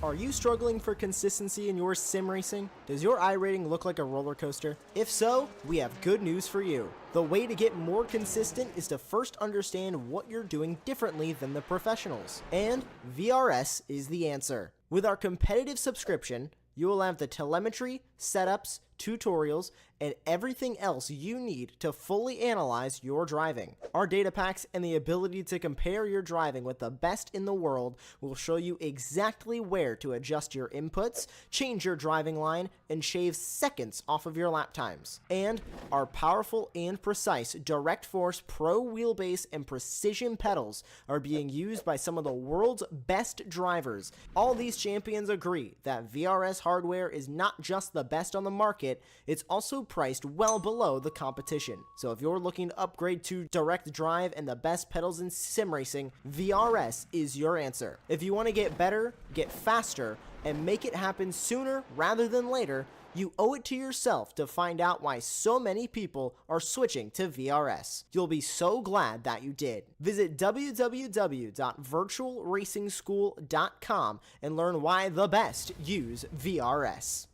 Are you struggling for consistency in your sim racing? Does your iRating look like a roller coaster? If so, we have good news for you. The way to get more consistent is to first understand what you're doing differently than the professionals. And VRS is the answer. With our competitive subscription, you will have the telemetry, setups, tutorials, and everything else you need to fully analyze your driving. Our data packs and the ability to compare your driving with the best in the world will show you exactly where to adjust your inputs, change your driving line, and shave seconds off of your lap times. And our powerful and precise Direct Force Pro wheelbase and precision pedals are being used by some of the world's best drivers. All these champions agree that VRS hardware is not just the best on the market, it's also priced well below the competition. So if you're looking to upgrade to direct drive and the best pedals in sim racing, VRS is your answer. If you want to get better, get faster, and make it happen sooner rather than later, you owe it to yourself to find out why so many people are switching to VRS. You'll be so glad that you did. Visit www.virtualracingschool.com and learn why the best use VRS.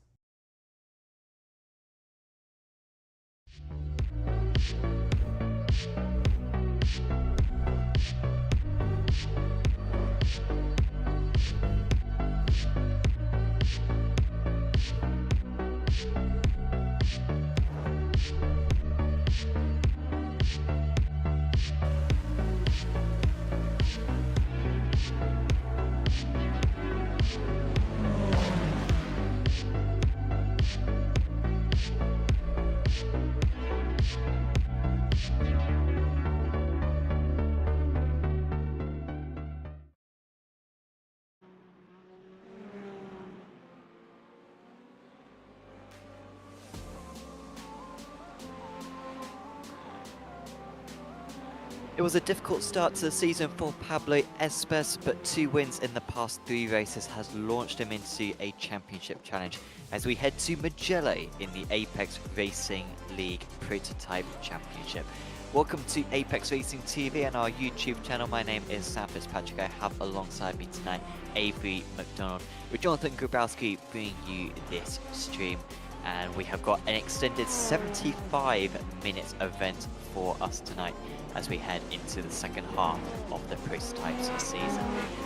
It was a difficult start to the season for Pablo Espes, but 2 wins in the past 3 races has launched him into a championship challenge as we head to Mugello in the Apex Racing League Prototype Championship. Welcome to Apex Racing TV and our YouTube channel. My name is Sam Fitzpatrick. I have alongside me tonight Avery McDonald with Jonathan Grabowski bringing you this stream. And we have got an extended 75-minute event for us tonight as we head into the second half of the Prototypes season.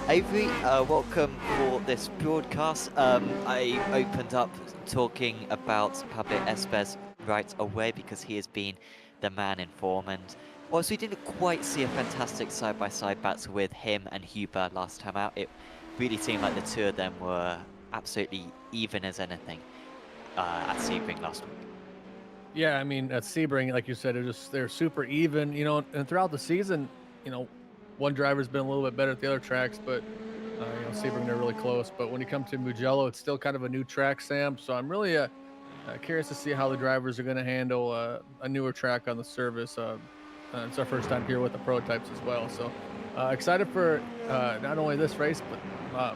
Avery, welcome for this broadcast. I opened up talking about Pablo Espes right away because he has been the man in form, and whilst we didn't quite see a fantastic side-by-side battle with him and Huber last time out, it really seemed like the two of them were absolutely even as anything at Sebring last week. Yeah, I mean, at Sebring, like you said, they're super even, you know, and throughout the season, you know, one driver's been a little bit better at the other tracks, but, you know, Sebring, they're really close. But when you come to Mugello, it's still kind of a new track, Sam. So I'm really curious to see how the drivers are going to handle a newer track on the service. It's our first time here with the prototypes as well. So excited for not only this race, but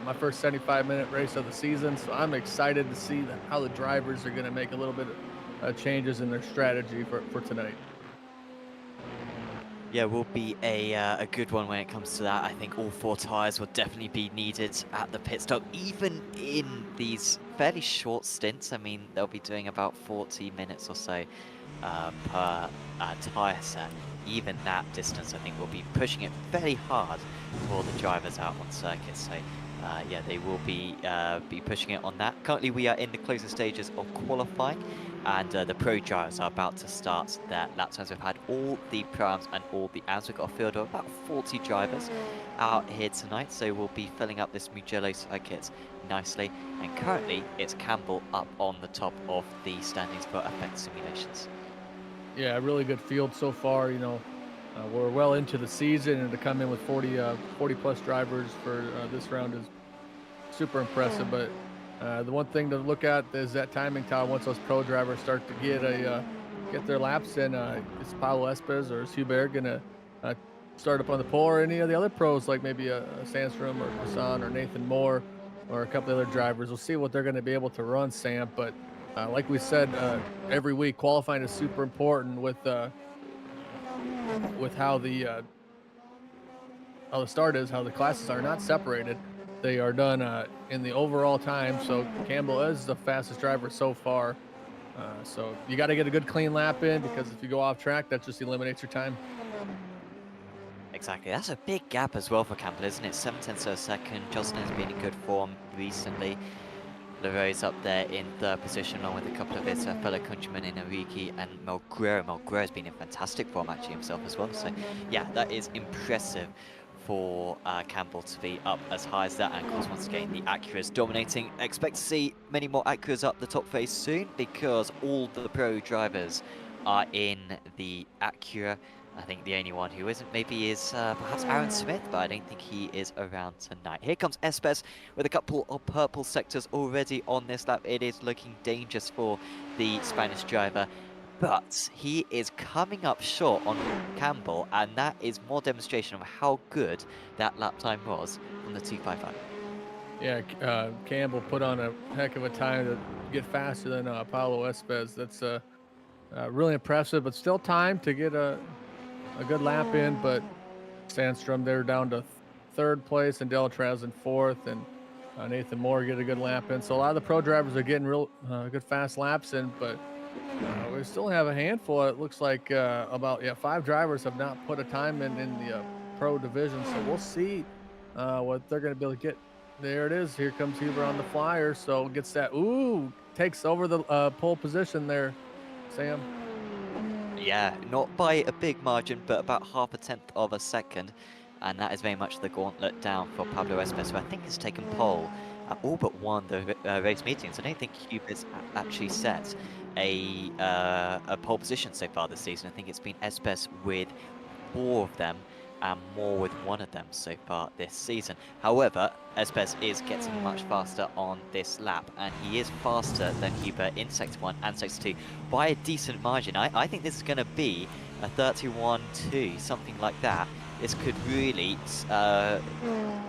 my first 75-minute race of the season. So I'm excited to see how the drivers are going to make a little bit of changes in their strategy for tonight. Yeah, will be a good one when it comes to that. I think all 4 tyres will definitely be needed at the pit stop, even in these fairly short stints. I mean, they'll be doing about 40 minutes or so per tyre set. Even that distance, I think, will be pushing it very hard for the drivers out on circuit. So, yeah, they will be pushing it on that. Currently, we are in the closer stages of qualifying, and the pro drivers are about to start their lap times. We've had all the pro-ams and all the AMs. We've got a field of about 40 drivers out here tonight, so we'll be filling up this Mugello circuit nicely. And currently, it's Campbell up on the top of the standings for effect simulations. Yeah, a really good field so far. You know, we're well into the season, and to come in with 40 plus drivers for this round is super impressive. But the one thing to look at is that timing tower. Once those pro drivers start to get their laps in, is Paulo Espes or is Hubert gonna start up on the pole, or any of the other pros like maybe a Sandstrom or Hassan or Nathan Moore or a couple of other drivers? We'll see what they're going to be able to run, Sam. But like we said, every week qualifying is super important with how the start is, how the classes are not separated. they are done in the overall time. So Campbell is the fastest driver so far. So you got to get a good clean lap in, because if you go off track, that just eliminates your time. Exactly, that's a big gap as well for Campbell, isn't it? 7/10 of a second. Johnson has been in good form recently. Leroy's up there in third position, along with a couple of his fellow countrymen in Enrique and Mugello. Mugello has been in fantastic form actually himself as well. So yeah, that is impressive for Campbell to be up as high as that. And of course, once again, the Acuras dominating. Expect to see many more Acuras up the top phase soon, because all the pro drivers are in the Acura. I think the only one who isn't maybe is perhaps Aaron Smith, but I don't think he is around tonight. Here comes Espes with a couple of purple sectors already on this lap. It is looking dangerous for the Spanish driver, but he is coming up short on Campbell, and that is more demonstration of how good that lap time was from the 255. Yeah, Campbell put on a heck of a time to get faster than Paulo Espes. That's really impressive, but still time to get a good lap in. But Sandstrom, they're down to third place, and Delatraz in fourth, and Nathan Moore get a good lap in. So a lot of the pro drivers are getting real good fast laps in, but we still have a handful. It looks like about 5 drivers have not put a time in the pro division. So we'll see what they're going to be able to get. There it is. Here comes Huber on the flyer. So gets that. Ooh, takes over the pole position there, Sam. Yeah, not by a big margin, but about 0.5 of a second. And that is very much the gauntlet down for Pablo Espes, who I think has taken pole at all but one of the race meetings. I don't think Huber's actually set a pole position so far this season. I think it's been Espes with 4 of them, and Moore with 1 of them so far this season. However, Espes is getting much faster on this lap, and he is faster than Huber in Sector 1 and Sector 2 by a decent margin. I think this is going to be a 31-2, something like that. This could really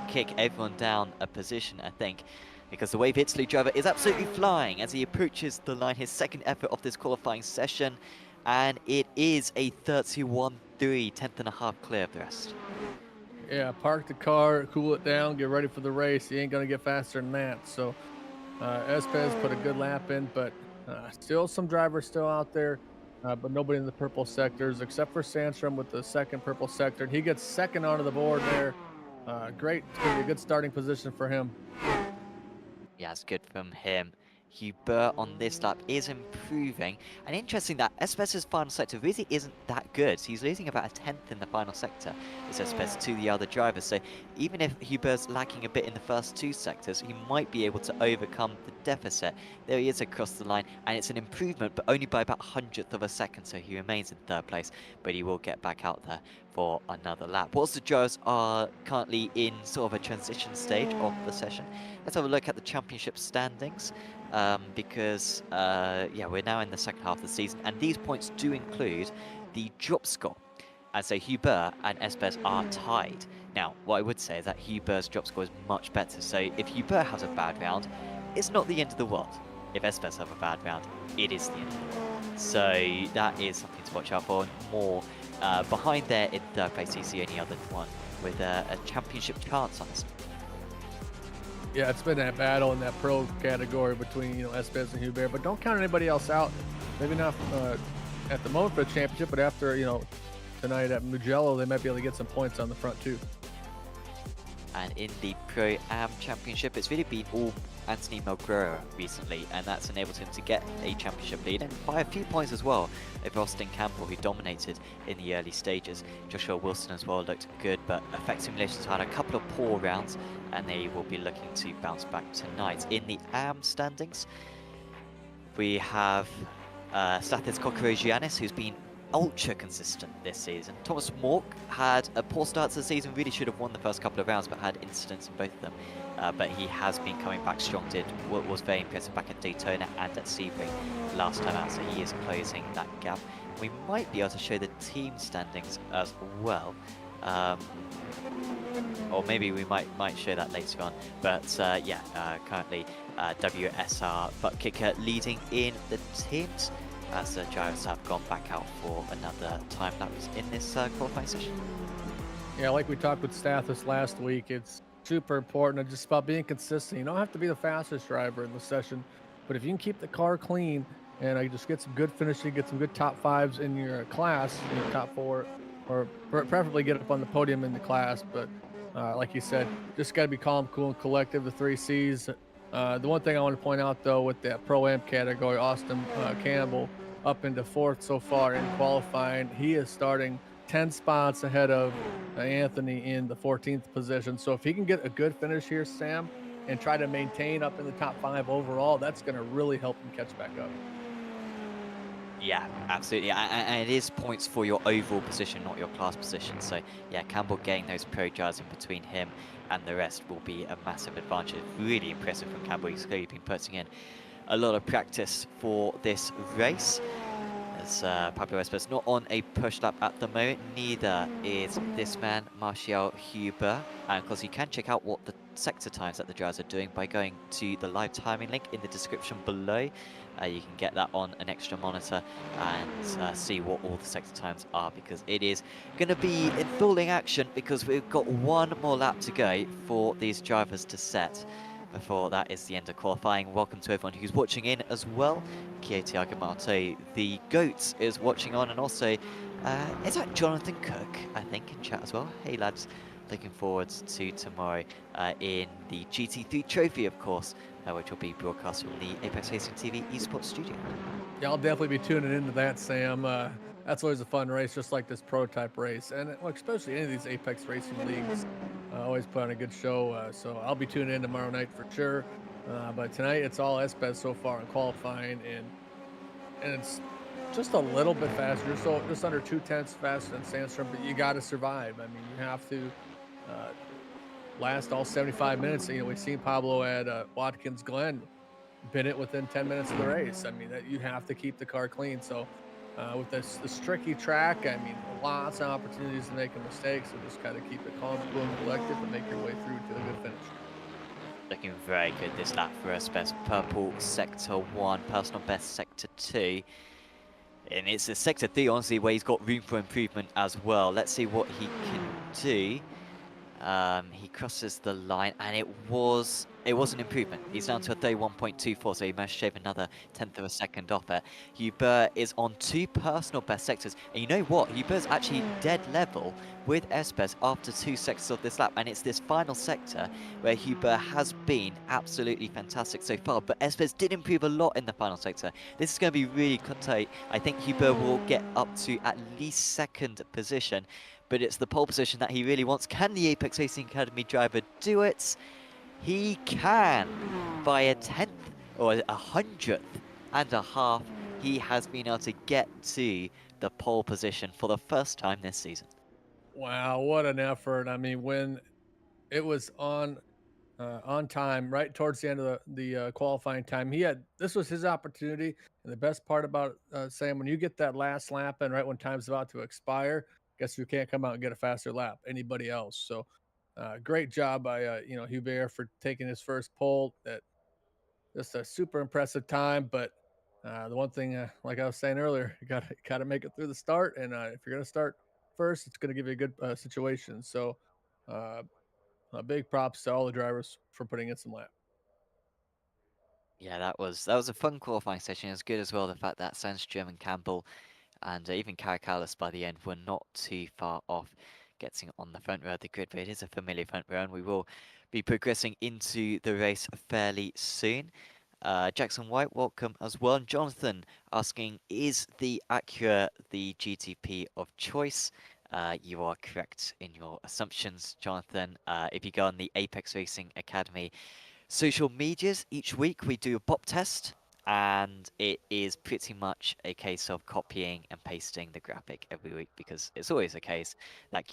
kick everyone down a position, I think, because the Wave Italy driver is absolutely flying as he approaches the line, his second effort of this qualifying session, and it is a 31-3, 10th and a half clear of the rest. Yeah, park the car, cool it down, get ready for the race. He ain't going to get faster than that. So Espes put a good lap in, but still some drivers still out there, but nobody in the purple sectors except for Sandstrom with the second purple sector. And he gets second onto the board there. Great. It's going to be a good starting position for him. Yeah, it's good from him. Huber on this lap is improving, and interesting that Espes' final sector really isn't that good. He's losing about a 10th in the final sector, this Espes, to the other drivers. So even if Huber's lacking a bit in the first 2 sectors, he might be able to overcome the deficit. There he is across the line, and it's an improvement, but only by about 100th of a second, so he remains in 3rd place, but he will get back out there for another lap. Whilst the drivers are currently in sort of a transition stage of the session, let's have a look at the championship standings. Because we're now in the second half of the season, and these points do include the drop score. And so Huber and Espes are tied. Now, what I would say is that Huber's drop score is much better. So if Huber has a bad round, it's not the end of the world. If Espes have a bad round, it is the end of the world. So that is something to watch out for. More behind there in 3rd place, he's the only other one with a championship chance on this. Yeah, it's been that battle in that pro category between, Espes and Huber, but don't count anybody else out. Maybe not at the moment for the championship, but after, tonight at Mugello, they might be able to get some points on the front too. And in the Pro-Am Championship, it's really been all Anthony Melguera recently, and that's enabled him to get a championship lead, and by a few points as well over Austin Campbell, who dominated in the early stages. Joshua Wilson as well looked good, but Effect Simulations had a couple of poor rounds, and they will be looking to bounce back tonight. In the AM standings, we have Stathis Kokorogiannis, who's been ultra consistent this season. Thomas Mork had a poor start to the season, really should have won the first couple of rounds, but had incidents in both of them. But he has been coming back strong, was very impressive back at Daytona and at Sebring last time out, so he is closing that gap. We might be able to show the team standings as well. Or maybe we might show that later on. But currently WSR Butt Kicker leading in the teams, as the drivers have gone back out for another time lapse in this qualifying session. Yeah, like we talked with Stathis last week, super important and just about being consistent. You don't have to be the fastest driver in the session, but if you can keep the car clean and just get some good finishing, get some good top fives in your class, top four, or preferably get up on the podium in the class. But like you said, just got to be calm, cool, and collective. The three C's. The one thing I want to point out though, with that pro am category, Austin Campbell up into fourth so far in qualifying. He is starting 10 spots ahead of Anthony in the 14th position. So if he can get a good finish here, Sam, and try to maintain up in the top five overall, that's going to really help him catch back up. Yeah, absolutely. And it is points for your overall position, not your class position. So, yeah, Campbell getting those pro jars in between him and the rest will be a massive advantage. Really impressive from Campbell. He's clearly been putting in a lot of practice for this race. As Pablo Esposito's not on a push lap at the moment, neither is this man, Martial Huber. And of course, you can check out what the sector times that the drivers are doing by going to the live timing link in the description below. You can get that on an extra monitor and see what all the sector times are, because it is going to be enthralling action, because we've got one more lap to go for these drivers to set before that is the end of qualifying. Welcome to everyone who's watching in as well. Kieti Agamato, the GOAT, is watching on, and also, is that Jonathan Cook, I think, in chat as well? Hey lads, looking forward to tomorrow in the GT3 Trophy, of course, which will be broadcast from the Apex Racing TV esports studio. Yeah, I'll definitely be tuning into that, Sam. That's always a fun race, just like this prototype race, and especially any of these Apex Racing leagues. Always put on a good show, so I'll be tuning in tomorrow night for sure. But tonight it's all Espes so far in qualifying, and it's just a little bit faster, so just under 2/10 faster than Sandstrom. But you got to survive. I mean, you have to last all 75 minutes. We've seen Pablo at Watkins Glen been it within 10 minutes of the race. I mean, that you have to keep the car clean. So with this tricky track, I mean, lots of opportunities to make a mistake. So just kind of keep it calm, cool, and collected and make your way through to a good finish. Looking very good this lap for Espes. Purple sector 1, personal best sector 2. And it's a sector 3, honestly, where he's got room for improvement as well. Let's see what he can do. He crosses the line, and it was an improvement. He's down to a 31.24, so he managed to shave another tenth of a second off it. Hubert is on 2 personal best sectors, and you know what? Hubert's actually dead level with Espes after 2 sectors of this lap, and it's this final sector where Hubert has been absolutely fantastic so far, but Espes did improve a lot in the final sector. This is going to be really tight. I think Hubert will get up to at least 2nd position, but it's the pole position that he really wants. Can the Apex Racing Academy driver do it? He can. By a 10th or a 100th and a half, he has been able to get to the pole position for the first time this season. Wow, what an effort. I mean, when it was on time, right towards the end of the qualifying time, this was his opportunity. And the best part about Sam, when you get that last lap in right when time's about to expire, guess who can't come out and get a faster lap? Anybody else. So great job by Hubert for taking his first pole. That just a super impressive time. But the one thing, like I was saying earlier, you gotta make it through the start, and if you're gonna start first, it's gonna give you a good situation. So uh, big props to all the drivers for putting in some laps. Yeah, that was a fun qualifying session. It was good as well, the fact that Sandstrom and Campbell and even Caracalis by the end were not too far off getting on the front row of the grid, but it is a familiar front row, and we will be progressing into the race fairly soon. Jackson White, welcome as well. And Jonathan asking, is the Acura the GTP of choice? You are correct in your assumptions, Jonathan. If you go on the Apex Racing Academy social medias, each week we do a pop test, and it is pretty much a case of copying and pasting the graphic every week, because it's always a case that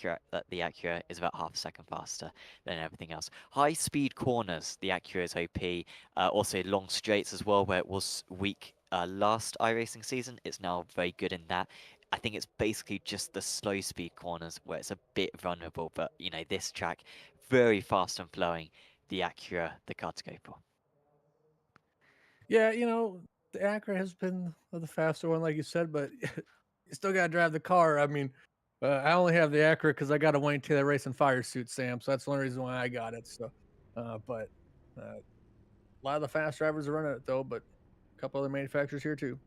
the Acura is about half a second faster than everything else. High speed corners, the Acura is OP. Also long straights as well, where it was weak last iRacing season. It's now very good in that. I think it's basically just the slow speed corners where it's a bit vulnerable, but this track, very fast and flowing. The Acura, the car to go for. Yeah, the Acura has been the faster one, like you said, but you still got to drive the car. I mean, I only have the Acura because I got a Wayne Taylor Racing fire suit, Sam. So that's the only reason why I got it. So, but a lot of the fast drivers are running it though, but a couple other manufacturers here too.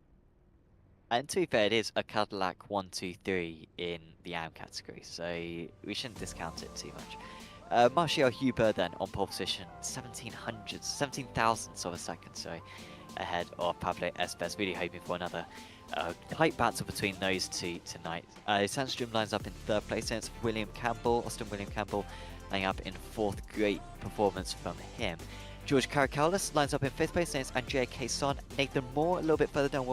And to be fair, it is a Cadillac 123 in the AM category, so we shouldn't discount it too much. Martial Huber then on pole position, 17 thousandths of a second, sorry, ahead of Pablo Espes. Really hoping for another tight battle between those two tonight. Sandstrom lines up in third place, and it's Austin William Campbell, laying up in fourth. Great performance from him. George Caracallis lines up in fifth place, and it's Andrea Quaison. Nathan Moore a little bit further down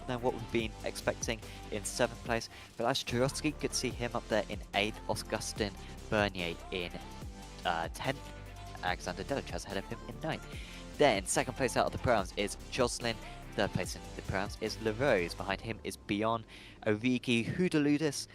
than what we've been expecting in seventh place. Vilas Jurovsky, good to see him up there in eighth. Augustin Bernier in 10th. Alexander Delachaz ahead of him in ninth. Then second place out of the Pro-Ams is Jocelyn. Third place in the Pro-Ams is LaRose. Behind him is Bion, Origi, Hudaludis,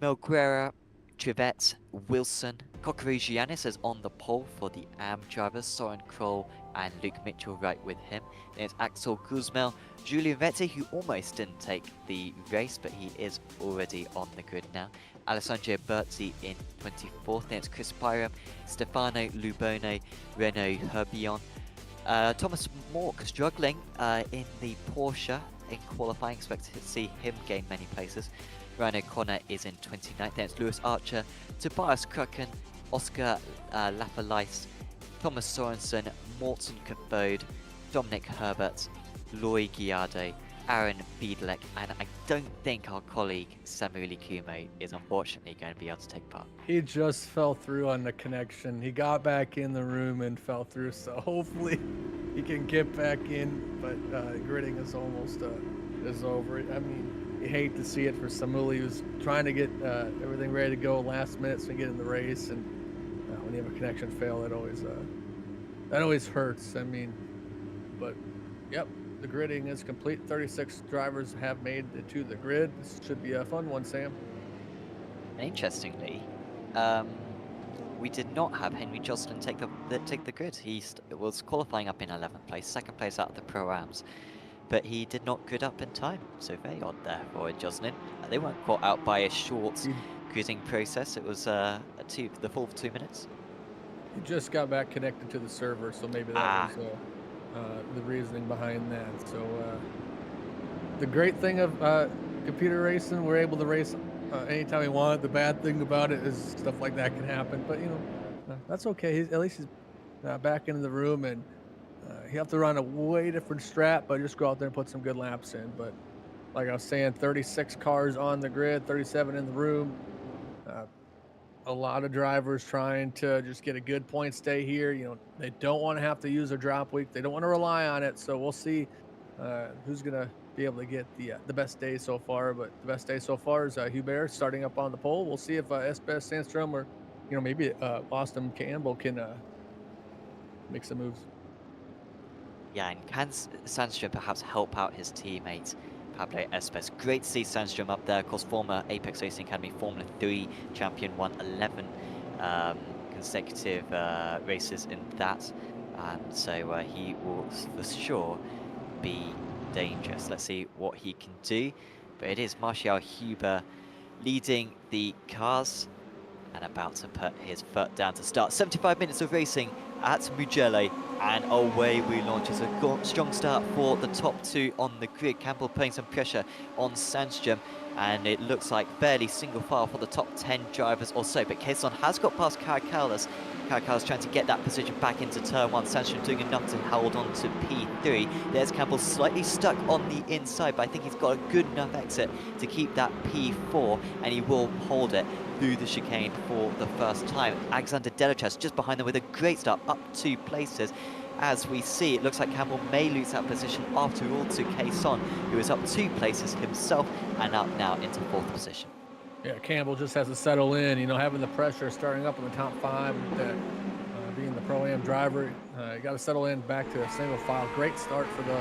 Melguera, Trivette, Wilson. Kokoro Giannis is on the pole for the AM drivers. Soren Kroll and Luke Mitchell right with him. Then it's Axel Guzmel, Julian Vetti, who almost didn't take the race, but he is already on the grid now. Alessandro Berti in 24th. Then it's Chris Byram, Stefano Lubone, Renaud Herbion. Thomas Mork struggling in the Porsche in qualifying. Expected to see him gain many places. Rhino Connor is in 29th. Then it's Lewis Archer, Tobias Krucken, Oscar Lapalais, Thomas Sorensen, Morten Kafode, Dominic Herbert, Loy Guiardo, Aaron Biedlek, and I don't think our colleague Samuel Kumo is unfortunately going to be able to take part. He just fell through on the connection. He got back in the room and fell through, so hopefully he can get back in, but gridding is almost is over. I mean, you hate to see it for Samuli, who's trying to get everything ready to go last minute so he get in the race, and when you have a connection fail, that always hurts. I mean, but yep, the gridding is complete. 36 drivers have made it to the grid. This should be a fun one, Sam. Interestingly, we did not have Henry Jocelyn take the grid. He was qualifying up in 11th place, second place out of the Pro-Ams, but he did not grid up in time. So very odd there for Jocelyn. They weren't caught out by a short gridding process. It was the full 2 minutes. He just got back connected to the server, so maybe that was the reasoning behind that. So the great thing of computer racing, we're able to race anytime we want. The bad thing about it is stuff like that can happen, but you know, that's okay. At least he's back into the room, and he have to run a way different strat, but just go out there and put some good laps in. But like I was saying, 36 cars on the grid, 37 in the room. A lot of drivers trying to just get a good point stay here. You know, they don't want to have to use a drop week. They don't want to rely on it. So we'll see who's going to be able to get the best day so far. But the best day so far is Hubert starting up on the pole. We'll see if Espes Sandstrom or, you know, maybe Austin Campbell can make some moves. Yeah, and can Sandstrom perhaps help out his teammate Pablo Espes? Great to see Sandstrom up there. Of course, former Apex Racing Academy Formula 3 champion, won 11 consecutive races in that. So he will for sure be dangerous. Let's see what he can do. But it is Martial Huber leading the cars and about to put his foot down to start. 75 minutes of racing at Mugello, and away we launch. It's a strong start for the top two on the grid. Campbell putting some pressure on Sandstrom, and it looks like fairly single file for the top 10 drivers or so. But Quaison has got past Caracallis. Caracallis trying to get that position back into turn one. Sandstrom doing enough to hold on to P3. There's Campbell slightly stuck on the inside, but I think he's got a good enough exit to keep that P4, and he will hold it through the chicane for the first time. Alexander Delachaz just behind them with a great start, up 2 places. As we see, it looks like Campbell may lose that position after all to Quaison, who is up 2 places himself and up now into 4th position. Yeah, Campbell just has to settle in, you know, having the pressure starting up in the top 5, being the Pro-Am driver. You got to settle in back to a single file. Great start for the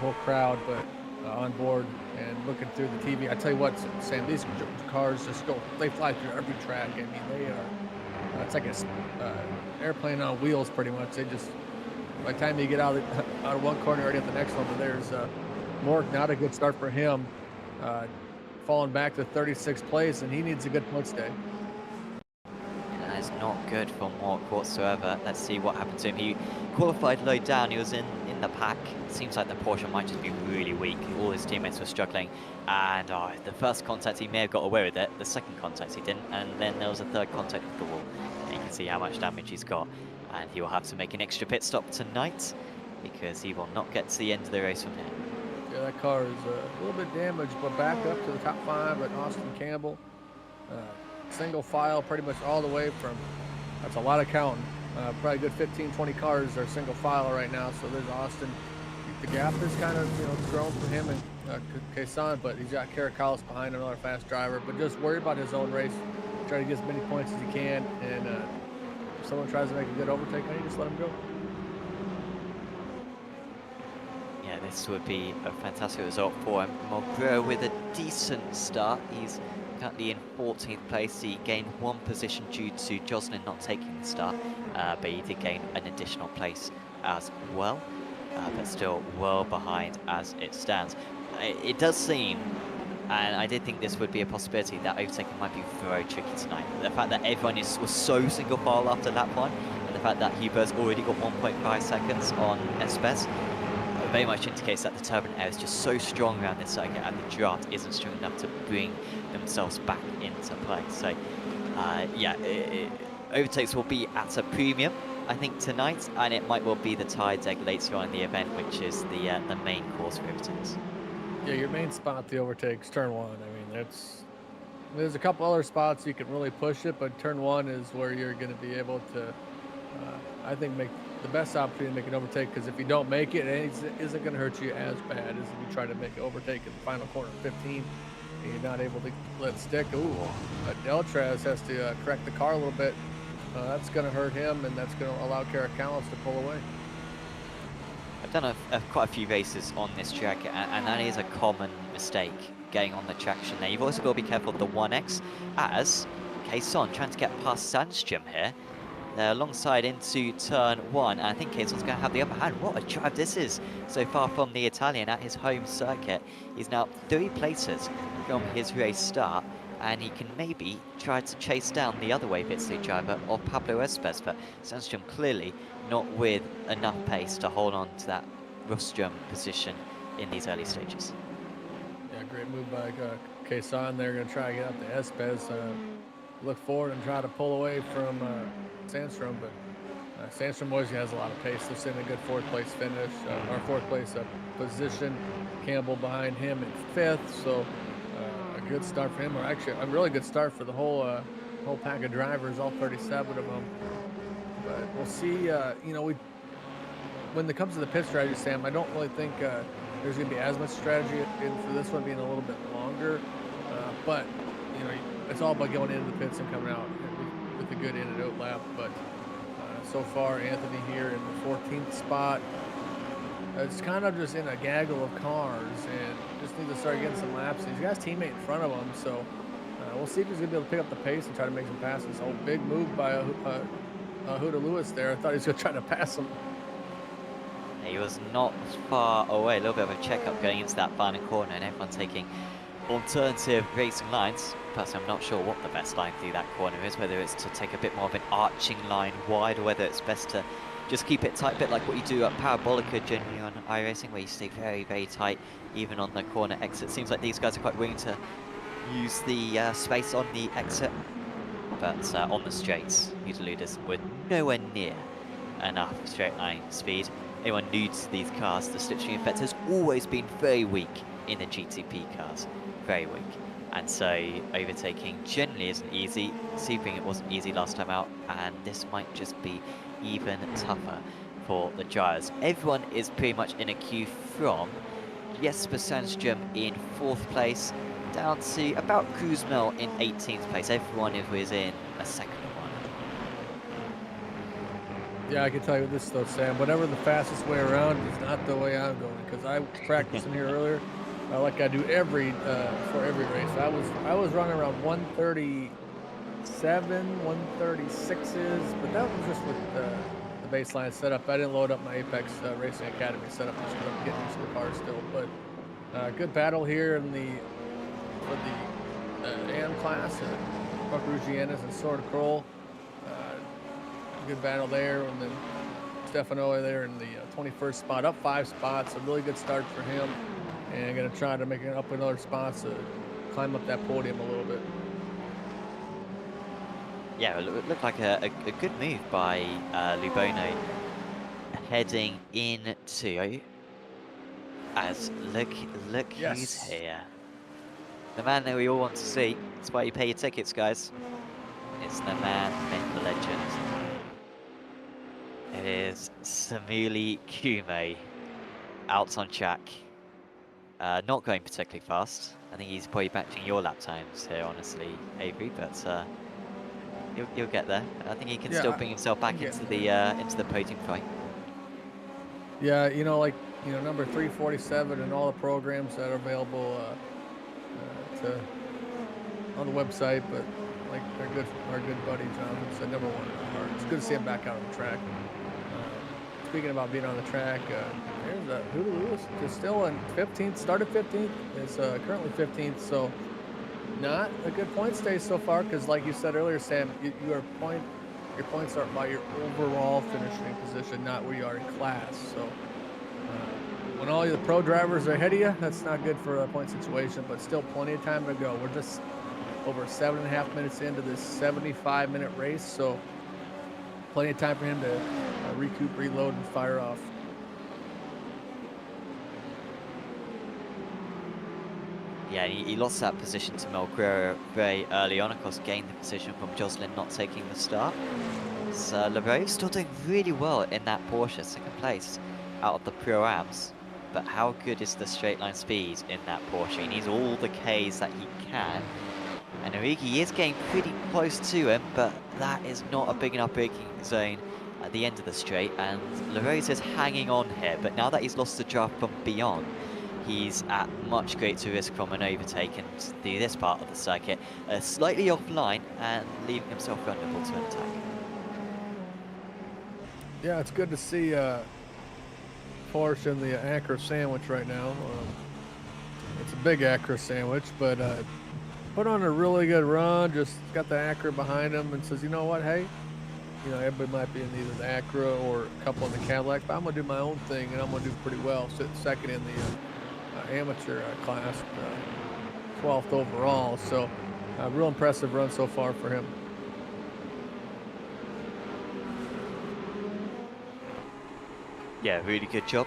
whole crowd, but on board and looking through the TV. I tell you what, Sam, these cars just they fly through every track. I mean, they are, it's like an airplane on wheels pretty much. They just, by the time you get out of one corner, already at the next one, but there's Mork, not a good start for him. falling back to 36th place, and he needs a good points day. That is not good for Mork whatsoever. Let's see what happened to him. He qualified low down. He was in the pack. Seems like the Porsche might just be really weak. All his teammates were struggling. And the first contact, he may have got away with it. The second contact, he didn't. And then there was a third contact with the wall. And you can see how much damage he's got. And he will have to make an extra pit stop tonight because he will not get to the end of the race from here. Yeah, that car is a little bit damaged, but back up to the top 5 at Austin Campbell. Single file pretty much all the way from, that's a lot of counting. Probably a good 15, 20 cars are single file right now. So there's Austin. The gap is kind of, you know, grown for him and Kaysan, but he's got Caracallis behind, another fast driver. But just worry about his own race. Try to get as many points as he can. And if someone tries to make a good overtake, I just let him go. Yeah, this would be a fantastic result for him. Mugello with a decent start. He's currently in 14th place. He gained 1 position due to Jocelyn not taking the start, but he did gain an additional place as well. But still well behind as it stands. It does seem, and I did think this would be a possibility, that overtaking might be very tricky tonight. The fact that everyone was so single file after lap 1, and the fact that Huber's already got 1.5 seconds on Espes, very much indicates that the turbulent air is just so strong around this circuit and the draft isn't strong enough to bring themselves back into play. So yeah, overtakes will be at a premium, I think, tonight, and it might well be the tides egg later on in the event, which is the main course for overtakes. Yeah, your main spot, the overtakes, turn 1. I mean, there's a couple other spots you can really push it, but turn 1 is where you're going to be able to, I think, make the best opportunity to make an overtake, because if you don't make it, it isn't going to hurt you as bad as if you try to make an overtake in the final corner 15 and you're not able to let stick. Ooh, Deltraz has to correct the car a little bit. That's going to hurt him, and that's going to allow Caracallis to pull away. I've done quite a few races on this track, and that is a common mistake, getting on the traction there. You've also got to be careful of the 1X, as Kayson trying to get past Sandstrom here. They're alongside into turn 1, and I think Kayson's going to have the upper hand. What a drive this is so far from the Italian at his home circuit. He's now 3 places from his race start, and he can maybe try to chase down the other way pit driver of Pablo Espes, but Sandstrom clearly not with enough pace to hold on to that rostrum position in these early stages. Yeah, great move by Kaysan. They're going to try to get up to Espes, look forward and try to pull away from Sandstrom, but Sandstrom obviously has a lot of pace. They're sitting in a good 4th place finish, or 4th place position. Campbell behind him in 5th, so a good start for him, or actually a really good start for the whole pack of drivers, all 37 of them. But we'll see. You know, when it comes to the pit strategy, Sam, I don't really think there's going to be as much strategy for this one being a little bit longer. But you know, it's all about going into the pits and coming out with a good in and out lap. But so far, Anthony here in the 14th spot. It's kind of just in a gaggle of cars, and just need to start getting some laps. He's got his teammate in front of him, so we'll see if he's going to be able to pick up the pace and try to make some passes. Oh, big move by Huda Lewis there. I thought he was going to try to pass him. He was not far away. A little bit of a checkup going into that final corner, and everyone taking alternative racing lines. Personally, I'm not sure what the best line through that corner is, whether it's to take a bit more of an arching line wide, or whether it's best to just keep it tight, a bit like what you do at Parabolica generally on iRacing, where you stay very, very tight, even on the corner exit. Seems like these guys are quite willing to use the space on the exit, but on the straights, Mugello were nowhere near enough straight line speed. Anyone new to these cars, the slipstream effect has always been very weak in the GTP cars, very weak. And so overtaking generally isn't easy. Sebring, it wasn't easy last time out, and this might just be even tougher for the drivers. Everyone is pretty much in a queue from Jesper Sandstrom in 4th place down to about Kuzmel in 18th place. Everyone is within a second one. Yeah, I can tell you this though, Sam. Whatever the fastest way around is not the way I'm going, because I was practicing here earlier, like I do for every race. I was running around 137, 136s, but that was just with the baseline setup. I didn't load up my Apex Racing Academy setup, just getting used to the car still. But good battle here in the for the AM class. Buck Rugianis and Sword Kroll. Good battle there, and then Stefano there in the 21st spot, up 5 spots. A really good start for him, and going to try to make it up another spot to climb up that podium a little bit. Yeah, it looked like a good move by Lubono heading into, as look Yes. who's here. The man that we all want to see. That's why you pay your tickets, guys. It's the man, myth, the legend. It is Samuli Kume out on track. Not going particularly fast. I think he's probably matching your lap times here, honestly, Avery, but he'll get there. I think he can still bring himself back into the podium fight. Yeah, you know, like, you know, number 347 and all the programs that are available on the website, but like our good buddy Jonathan said, number 1 in our heart. It's good to see him back out on the track. Speaking about being on the track, there's Huda Lewis, just still in 15th, started 15th, is currently 15th, so not a good point stay so far, because like you said earlier, Sam, your points are by your overall finishing position, not where you are in class. So when all the pro drivers are ahead of you, that's not good for a point situation, but still plenty of time to go. We're just over 7.5 minutes into this 75-minute race, so plenty of time for him to recoup, reload, and fire off. Yeah, he lost that position to Melguero very early on. Of course, gained the position from Jocelyn not taking the start. So LeBeau still doing really well in that Porsche, second place out of the Pro-Ams. But how good is the straight line speed in that Porsche? He needs all the Ks that he can. And Origi is getting pretty close to him, but that is not a big enough braking zone at the end of the straight. And LaRose is hanging on here, but now that he's lost the draft from beyond, he's at much greater risk from an overtake and through this part of the circuit, slightly offline and leaving himself vulnerable to an attack. Yeah, it's good to see Porsche in the Acura sandwich right now. It's a big Acura sandwich, but put on a really good run, just got the Acura behind him and says, you know what, hey, you know, everybody might be in either the Acura or a couple in the Cadillac, but I'm going to do my own thing, and I'm going to do pretty well. Sitting second in the amateur class, 12th overall. So, real impressive run so far for him. Yeah, really good job.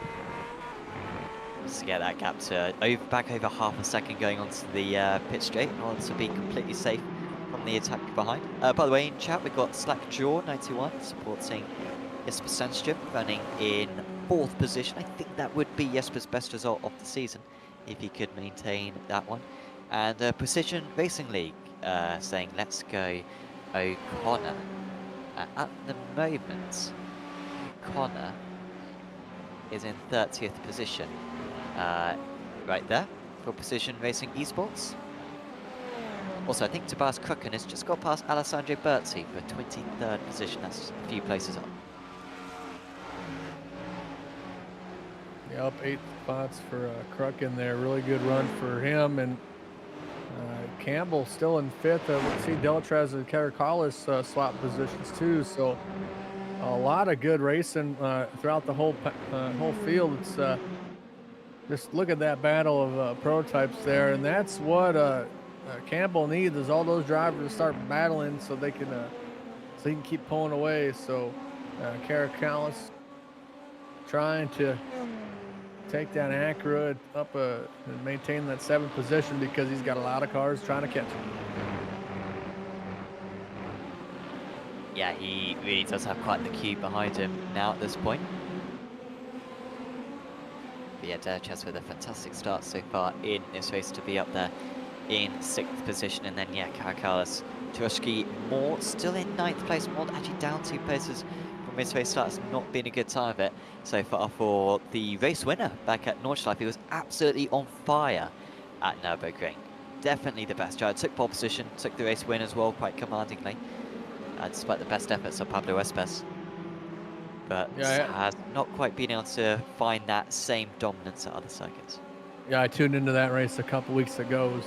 Just to get that gap to back over half a second going onto the pit straight in order to be completely safe from the attack behind. By the way, in chat we've got Slack Jaw 91 supporting Jesper Sandström running in 4th position. I think that would be Jesper's best result of the season if he could maintain that one. And Precision Racing League saying let's go O'Connor. At the moment, O'Connor is in 30th position. Right there for Precision Racing Esports. Also, I think Tobias Krucken has just got past Alessandro Berti for 23rd position. That's a few places up. Yeah, up 8 spots for Krucken there. Really good run for him. And Campbell still in 5th. Let's see, Delatraz and Caracallis swap positions too. So a lot of good racing throughout the whole field. It's just look at that battle of prototypes there, and that's what Campbell needs, is all those drivers to start battling so they can so he can keep pulling away. So Caracallis trying to take that Acura up and maintain that 7th position because he's got a lot of cars trying to catch him. Yeah, he really does have quite the queue behind him now at this point. But yeah, Delatraz with a fantastic start so far in this race to be up there in 6th position. And then, yeah, Caracallis, Turushki, Moore still in 9th place. Moore actually down 2 places from his race start. Has not been a good time of it so far for the race winner back at Nordschleife. He was absolutely on fire at Nürburgring. Definitely the best driver. Took pole position, took the race win as well quite commandingly. Despite the best efforts of Pablo Espes. But has not quite been able to find that same dominance at other circuits. Yeah, I tuned into that race a couple weeks ago. It was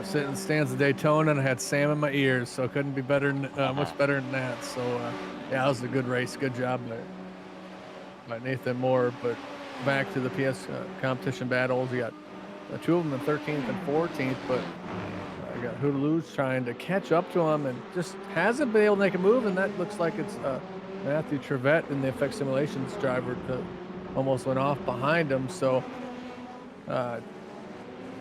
Sitting in the stands of Daytona, and I had Sam in my ears, so it couldn't be better, much better than that. So yeah, it was a good race. Good job by Nathan Moore. But back to the PS competition battles, you got two of them in 13th and 14th, but I got Hootaloo's trying to catch up to him and just hasn't been able to make a move, and that looks like it's Matthew Trevette in the Effect Simulations driver almost went off behind him. So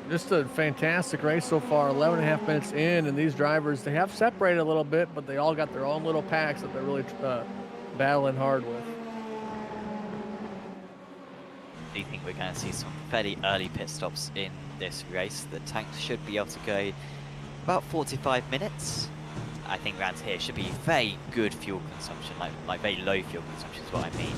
just a fantastic race so far, 11.5 minutes in, and these drivers, they have separated a little bit, but they all got their own little packs that they're really battling hard with. Do you think we're going to see some fairly early pit stops in this race? The tanks should be able to go about 45 minutes. I think around here should be very good fuel consumption, like very low fuel consumption is what I mean.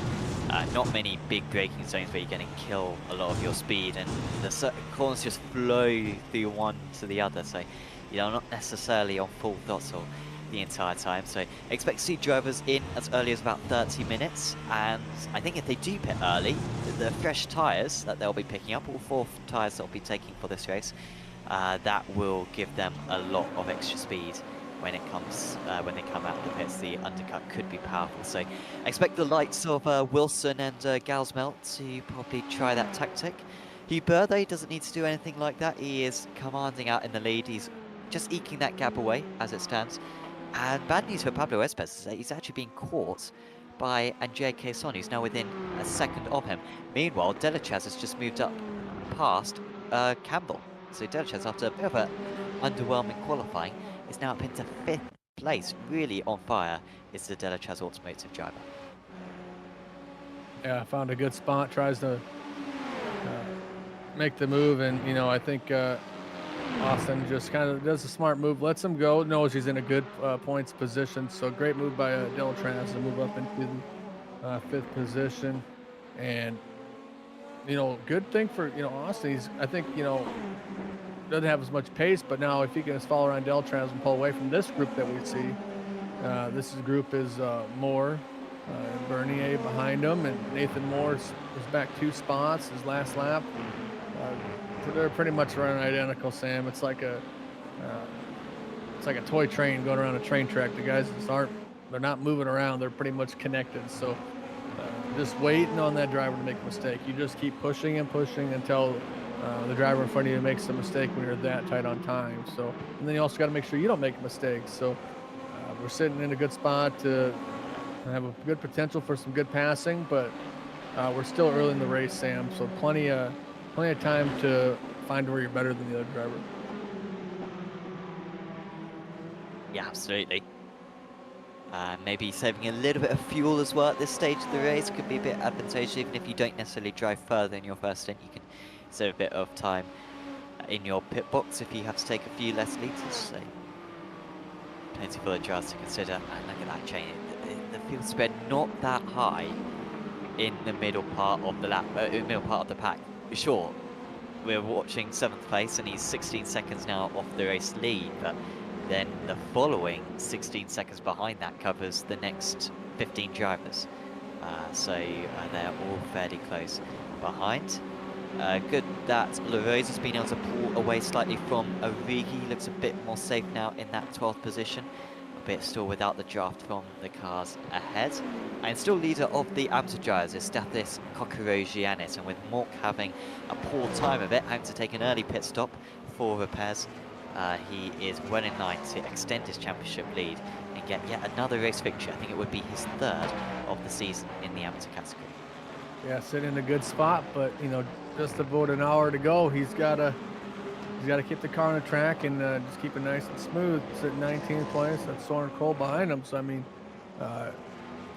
Not many big braking zones where you're going to kill a lot of your speed, and the corners just flow through one to the other, so you know, not necessarily on full throttle the entire time. So expect to see drivers in as early as about 30 minutes, and I think if they do pit early, the fresh tyres that they'll be picking up, all 4 tyres they'll be taking for this race, that will give them a lot of extra speed when it comes when they come out of the pits. The undercut could be powerful, so expect the likes of Wilson and Galsmelt to probably try that tactic. Hugh Birthday doesn't need to do anything like that. He is commanding out in the lead. He's just eking that gap away as it stands. And bad news for Pablo Espes is that he's actually being caught by Andrea Quezon, who's now within a second of him. Meanwhile, Delachaz has just moved up past Campbell. So Delachaz, after a bit of an underwhelming qualifying, is now up into 5th place. Really on fire is the Delachaz Automotive driver. Yeah, found a good spot, tries to make the move, and you know, I think Austin just kind of does a smart move, lets him go, knows he's in a good points position. So great move by Delachaz to move up into the 5th position, and you know, good thing for Austin. He's, I think, doesn't have as much pace, but now if he can just follow around Delachaz and pull away from this group that we see, this group is Moore, Bernier behind him, and Nathan Moore is back 2 spots his last lap. They're pretty much running identical, Sam. It's like a toy train going around a train track. The guys just they're not moving around. They're pretty much connected. So just waiting on that driver to make a mistake. You just keep pushing and pushing until the driver in front of you makes a mistake when you're that tight on time. So, and then you also got to make sure you don't make mistakes. So we're sitting in a good spot to have a good potential for some good passing, but we're still early in the race, Sam. So plenty of time to find where you're better than the other driver. Yeah, absolutely. Maybe saving a little bit of fuel as well at this stage of the race could be a bit advantageous. Even if you don't necessarily drive further in your first stint, you can save a bit of time in your pit box if you have to take a few less litres. So plenty for the drivers to consider. And look at that chain. The fuel spread not that high in the middle part of the lap, middle part of the pack. Sure, we're watching 7th place, and he's 16 seconds now off the race lead, but then the following 16 seconds behind that covers the next 15 drivers. So they're all fairly close behind. Good that LaRose has been able to pull away slightly from Origi. Looks a bit more safe now in that 12th position. A bit still without the draft from the cars ahead. And still leader of the amateur drivers is Stathis Kokorogiannis, and with Mork having a poor time of it, having to take an early pit stop for repairs, he is well in line to extend his championship lead and get yet another race victory. I think it would be his 3rd of the season in the amateur category. Yeah, sitting in a good spot, but just about an hour to go. He's got to keep the car on the track and just keep it nice and smooth. Sitting 19th place. That's Soren Kroll behind him. So I mean,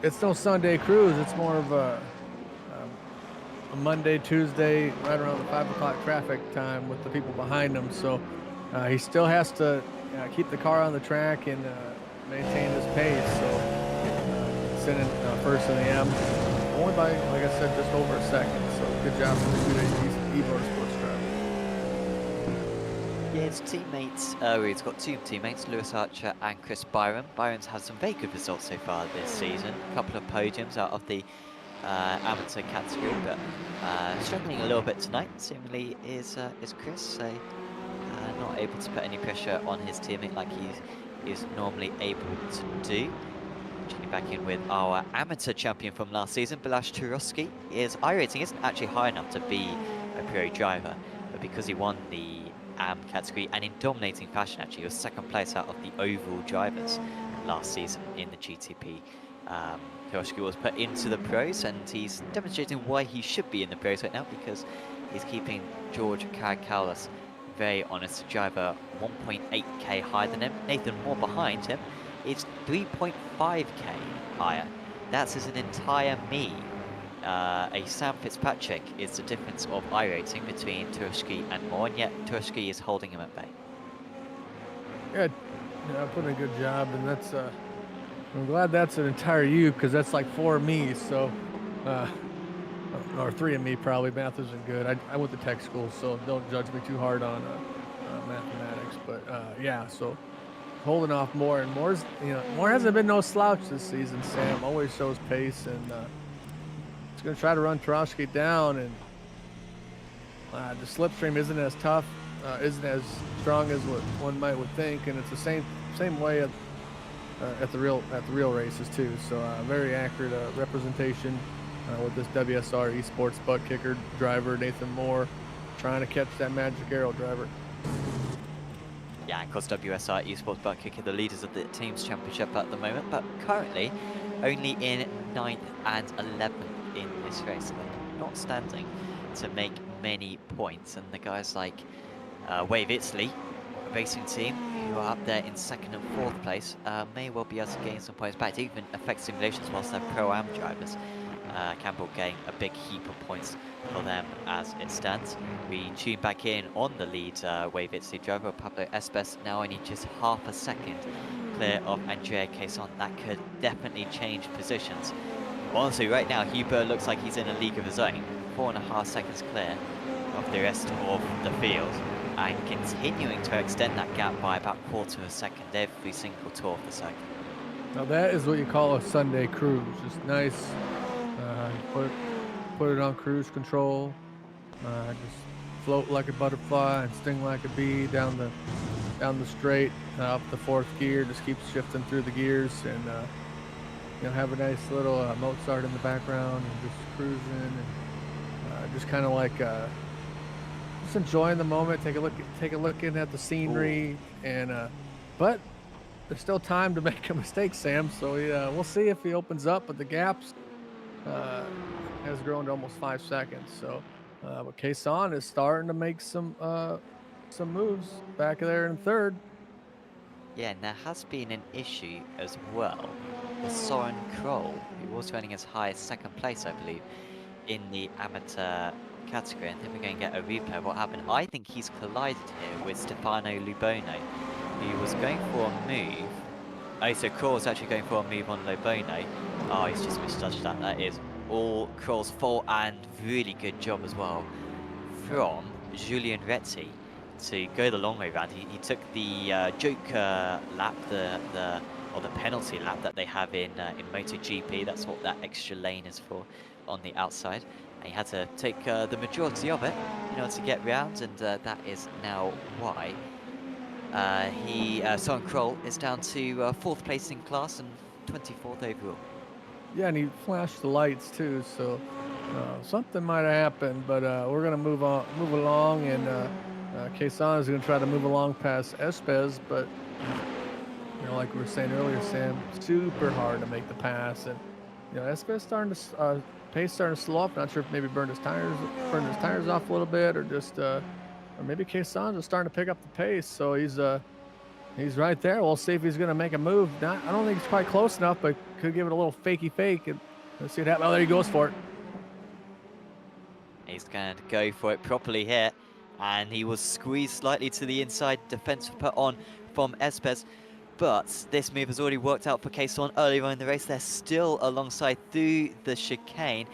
it's no Sunday cruise. It's more of a Monday, Tuesday, right around the 5 o'clock traffic time with the people behind him. So he still has to keep the car on the track and maintain his pace. So sitting first in the M, only by, like I said, just over a second. So good job for the 2 esports driver. Yeah, his teammates, he's got 2 teammates, Lewis Archer and Chris Byron. Byron's had some very good results so far this season. A couple of podiums out of the amateur category, but struggling a little bit tonight, seemingly, is Chris. So not able to put any pressure on his teammate like he is normally able to do. Checking back in with our amateur champion from last season, Balázs Turovsky. His iRacing isn't actually high enough to be a pro driver, but because he won the AM category and in dominating fashion, actually, he was second place out of the overall drivers last season in the GTP. Turovsky was put into the pros, and he's demonstrating why he should be in the pros right now, because he's keeping George Karakaulis very honest. The driver 1.8k higher than him. Nathan Moore behind him is 3.5k higher. That's as an entire me. A Sam Fitzpatrick is the difference of iRacing between Turovsky and Moore, and yet Turovsky is holding him at bay. Yeah, putting a good job, and that's I'm glad that's an entire you, because that's like 4 of me, so or 3 of me probably. Math isn't good. I went to tech school, so don't judge me too hard on mathematics. But yeah, so holding off Moore, and Moore hasn't been no slouch this season. Sam always shows pace, and he's going to try to run Turovsky down, and the slipstream isn't as tough, isn't as strong as what one might would think, and it's the same way at the real races too. So very accurate representation with this WSR esports butt kicker driver Nathan Moore, trying to catch that magic arrow driver. Yeah, of course, WSR esports butt kicker, the leaders of the teams championship at the moment, but currently only in 9th and 11th in this race. They're not standing to make many points, and the guys like Wave Italy racing team, who are up there in 2nd and 4th place, may well be able to gain some points back. It even affects simulations whilst they're Pro-Am drivers. Campbell getting a big heap of points for them as it stands. We tune back in on the lead Wave Italy driver, Pablo Espes, now only just half a second clear of Andrea Cason. That could definitely change positions. Honestly, right now, Huber looks like he's in a league of his own. 4.5 seconds clear of the rest of the field, and continuing to extend that gap by about 1/4 of a second every single tour of the cycle. Now that is what you call a Sunday cruise. Just nice. Put it on cruise control. Just float like a butterfly and sting like a bee down the straight, up the 4th gear. Just keep shifting through the gears, and have a nice little Mozart in the background, and just cruising, and just kind of like just enjoying the moment. Take a look in at the scenery. Ooh. And but there's still time to make a mistake, Sam. So we'll see if he opens up, but the gaps has grown to almost 5 seconds. So but Cason is starting to make some moves back there in 3rd. Yeah, and there has been an issue as well with Soren Kroll, who was running as high as 2nd place, I believe, in the amateur category. I think we're going to get a replay of what happened. I think he's collided here with Stefano Lubono, who was going for a move. Oh, so Kroll's actually going for a move on Lubono. Oh, he's just misjudged that. That is all Kroll's fault, and really good job as well from Julian Retzi to go the long way round. He took the joker lap, or the penalty lap that they have in MotoGP. That's what that extra lane is for on the outside. And he had to take the majority of it in order to get round, and that is now why Soren Kroll is down to 4th place in class and 24th overall. Yeah, and he flashed the lights too, so something might have happened, but we're gonna move along, and Cason is gonna try to move along past Espes, but like we were saying earlier, Sam, super hard to make the pass, and Espes pace starting to slow up. Not sure if maybe burned his tires off a little bit, or just or maybe Cason just starting to pick up the pace. So he's right there. We'll see if he's going to make a move. I don't think he's quite close enough, but could give it a little fakey fake, and let's see what happens. Oh, there he goes for it. He's going to go for it properly here, and he was squeezed slightly to the inside. Defense put on from Espes, but this move has already worked out for Cason earlier on in the race. They're still alongside through the chicane,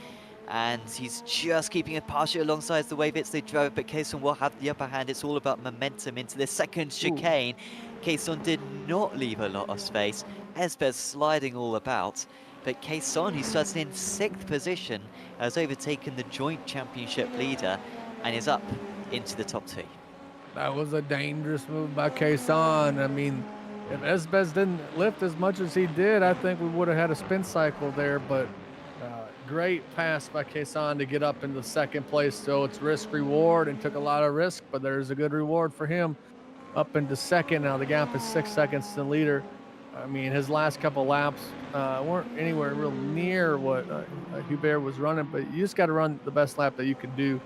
and he's just keeping it partially alongside the Wave Italy driver, but Cason will have the upper hand. It's all about momentum into the 2nd chicane. Cason did not leave a lot of space. Espes sliding all about, but Cason, who starts in 6th position, has overtaken the joint championship leader and is up into the top 2. That was a dangerous move by Kason. I mean, if Esbez didn't lift as much as he did, I think we would have had a spin cycle there. But great pass by Kason to get up into second place. So it's risk reward and took a lot of risk, but there's a good reward for him up into second. Now the gap is 6 seconds to the leader. I mean, his last couple laps weren't anywhere real near what Hubert was running, but you just got to run the best lap that you can do.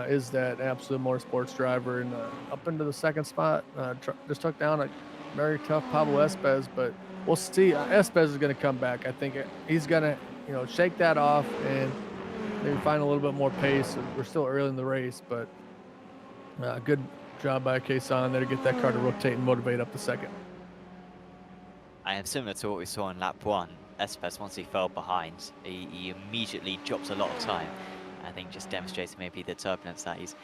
Is that absolute motorsports driver, and up into the second spot, just took down a very tough Pablo Esbez, but we'll see. Esbez is going to come back. I think he's going to, shake that off and maybe find a little bit more pace. We're still early in the race, but good job by Kason there to get that car to rotate and motivate up the second. I am similar to what we saw in lap 1. Esbez, once he fell behind, he immediately drops a lot of time. I think just demonstrates maybe the turbulence that he's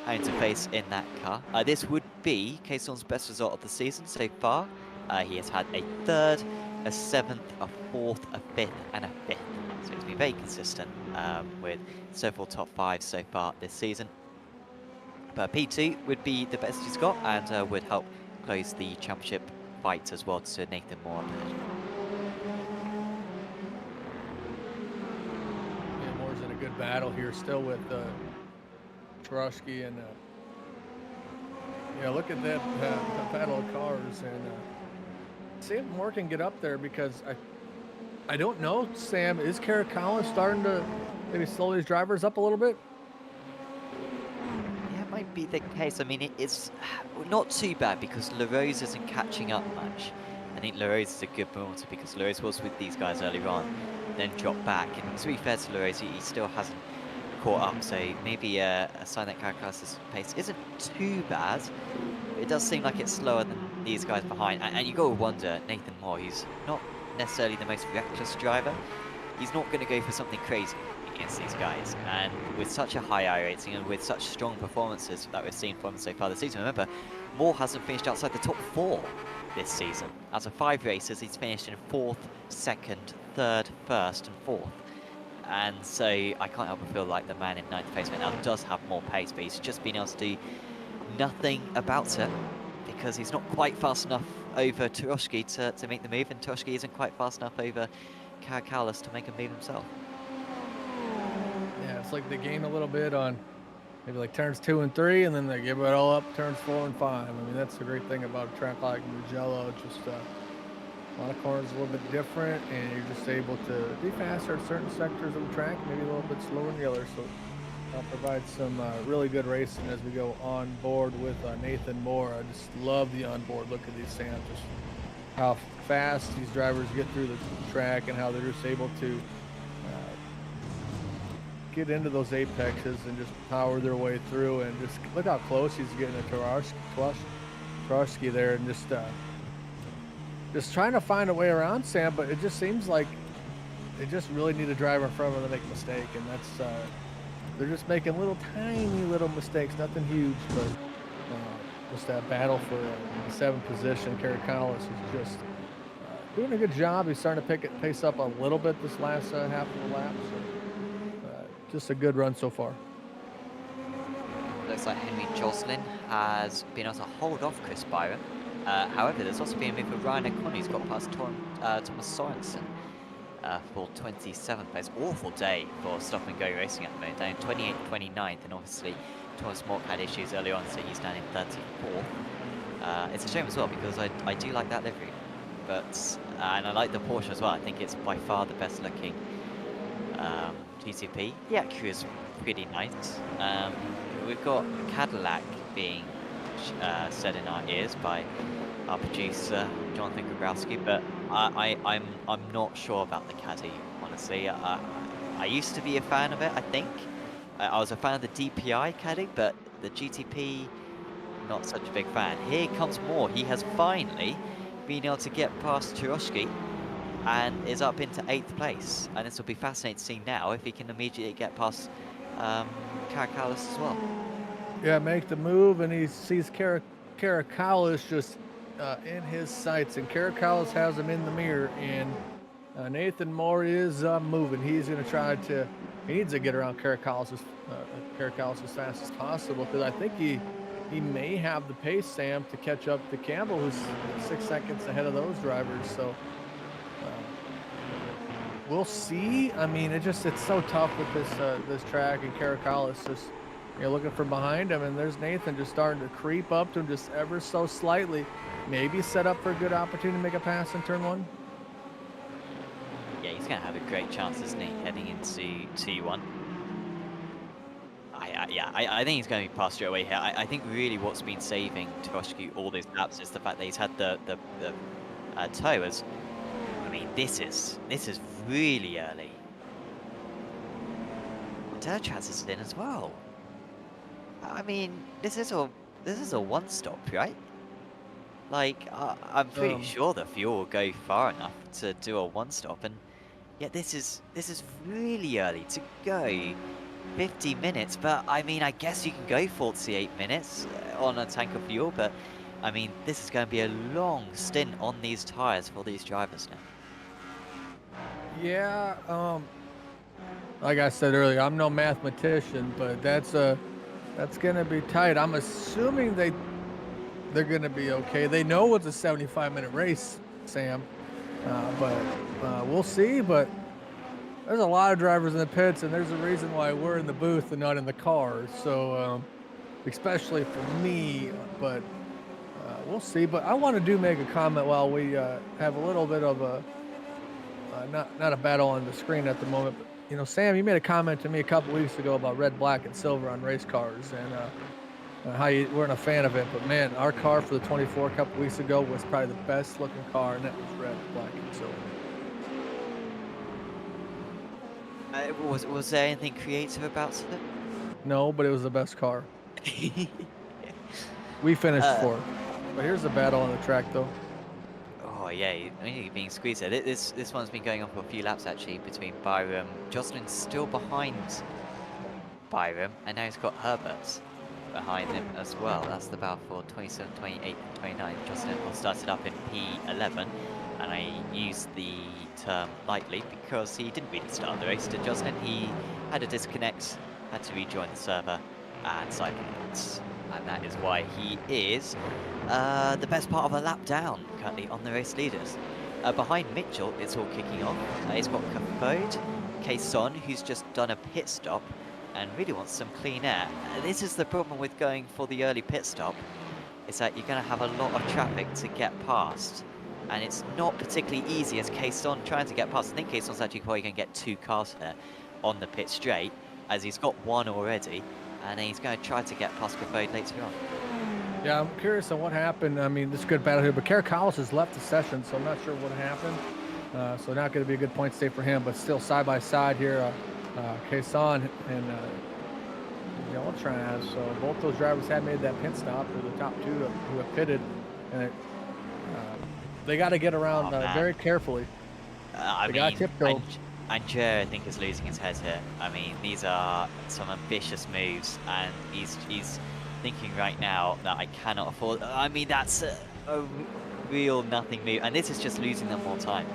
having to face in that car. This would be Kason's best result of the season so far. He has had a 3rd, a 7th, a 4th, a 5th, and a 5th. So he's been very consistent with several top 5s so far this season. But P2 would be the best he's got and would help close the championship fight as well to Nathan Moore. Good battle here still with Troshki and look at that battle of cars and see if Moore can get up there, because I don't know, Sam, is Caracalla starting to maybe slow these drivers up a little bit? Yeah, it might be the case. I mean, it's not too bad because LaRose isn't catching up much. I think LaRose is a good motor because LaRose was with these guys earlier on, then dropped back. And to be fair to LaRose, he still hasn't caught up, so maybe a sign that Caracas's pace isn't too bad. It does seem like it's slower than these guys behind. And you got to wonder, Nathan Moore, he's not necessarily the most reckless driver. He's not going to go for something crazy against these guys. And with such a high iRacing and with such strong performances that we've seen from him so far this season, remember, Moore hasn't finished outside the top 4 this season. Out of 5 races, he's finished in 4th, 2nd, 3rd, 1st, and 4th. And so I can't help but feel like the man in 9th place right now does have more pace, but he's just been able to do nothing about it because he's not quite fast enough over Troshki to make the move, and Troshki isn't quite fast enough over Caracalla to make a move himself. Yeah, it's like they gain a little bit on maybe like turns 2 and 3, and then they give it all up turns 4 and 5. I mean, that's the great thing about a track like Mugello. Just a lot of corners a little bit different, and you're just able to be faster at certain sectors of the track, maybe a little bit slower in the others. So that'll provide some really good racing as we go on board with Nathan Moore. I just love the onboard look at these, Sam. Just how fast these drivers get through the track and how they're just able to get into those apexes and just power their way through, and just look how close he's getting to Troshki there, and just trying to find a way around Sam, but it just seems like they just really need a driver in front of them to make a mistake, and that's they're just making tiny little mistakes, nothing huge, but just that battle for the 7th position. Caracalla is just doing a good job. He's starting to pace up a little bit this last half of the lap. So, just a good run so far. Looks like Henry Jocelyn has been able to hold off Chris Byron. However, there's also been a move for Ryan O'Connor. He's got past Thomas Sorensen for 27th place. Awful day for Stop and Go Racing at the moment. Down in 28th, 29th, and obviously Thomas Mork had issues early on, so he's down in 34th. It's a shame as well because I do like that livery, but and I like the Porsche as well. I think it's by far the best looking GTP. The Acura is pretty nice. We've got Cadillac being said in our ears by our producer Jonathan Grabowski, but I'm not sure about the Caddy, honestly. I used to be a fan of it. I think I was a fan of the DPI Caddy, but the GTP, not such a big fan. Here comes Moore. He has finally been able to get past Troshki and is up into 8th place, and this will be fascinating to see now if he can immediately get past Caracalla as well. Yeah, make the move, and he sees Caracalla just in his sights, and Caracalla has him in the mirror, and Nathan Moore is moving. He's going to try to, he needs to get around Caracalla as fast as possible, because I think he he may have the pace, Sam, to catch up to Campbell, who's 6 seconds ahead of those drivers. So we'll see. I mean, it's so tough with this track, and Caracalis just looking for behind him, and there's Nathan just starting to creep up to him just ever so slightly. Maybe set up for a good opportunity to make a pass in turn 1. Yeah, he's going to have a great chance, isn't he, heading into T1. I think he's going to be passed straight away here. I think really what's been saving Toshku all those laps is the fact that he's had the toe. As I mean, this is really early. Derchaz is in as well. I mean, this is a one-stop, right? Like, I'm pretty sure the fuel will go far enough to do a one-stop, and yet this is really early to go 50 minutes. But I mean, I guess you can go 48 minutes on a tank of fuel, but I mean, this is going to be a long stint on these tires for these drivers now. Yeah, like I said earlier, I'm no mathematician, but that's gonna be tight. I'm assuming they're gonna be okay. They know it's a 75-minute race, Sam, but we'll see. But there's a lot of drivers in the pits, and there's a reason why we're in the booth and not in the car. So, especially for me, but we'll see. But I want to make a comment while we have a little bit of a not a battle on the screen at the moment. But, Sam, you made a comment to me a couple weeks ago about red, black, and silver on race cars, and how you weren't a fan of it. But man, our car for the 24 a couple weeks ago was probably the best looking car, and that was red, black, and silver. Was there anything creative about it? No, but it was the best car. We finished 4th. But here's the battle on the track, though. Oh yeah, I mean, you're being squeezed there. This one's been going on for a few laps actually between Byram. Jocelyn's still behind Byram, and now he's got Herbert behind him as well. That's the battle for 27, 28, and 29. Jocelyn started up in P11, and I use the term lightly because he didn't really start the race, did Jocelyn? He had a disconnect, had to rejoin the server, and cycle out. And that is why he is the best part of a lap down currently on the race leaders. Behind Mitchell, it's all kicking off. He's got Kafode, Kason, who's just done a pit stop and really wants some clean air. This is the problem with going for the early pit stop, is that you're going to have a lot of traffic to get past. And it's not particularly easy as Kason trying to get past. I think Kason's actually probably going to get 2 cars here on the pit straight, as he's got 1 already. And he's going to try to get past Kafode later on. Yeah, I'm curious on what happened. I mean, this is a good battle here, but Caracalis has left the session, so I'm not sure what happened. So not going to be a good point stay for him, but still side by side here, Kason and Deltraz. So both those drivers have made that pit stop. They're the top 2 who have pitted, and they got to get around very carefully. I mean, Andrea, I think, is losing his head here. I mean, these are some ambitious moves, and he's thinking right now that I cannot afford. I mean, that's a real nothing move, and this is just losing them more time.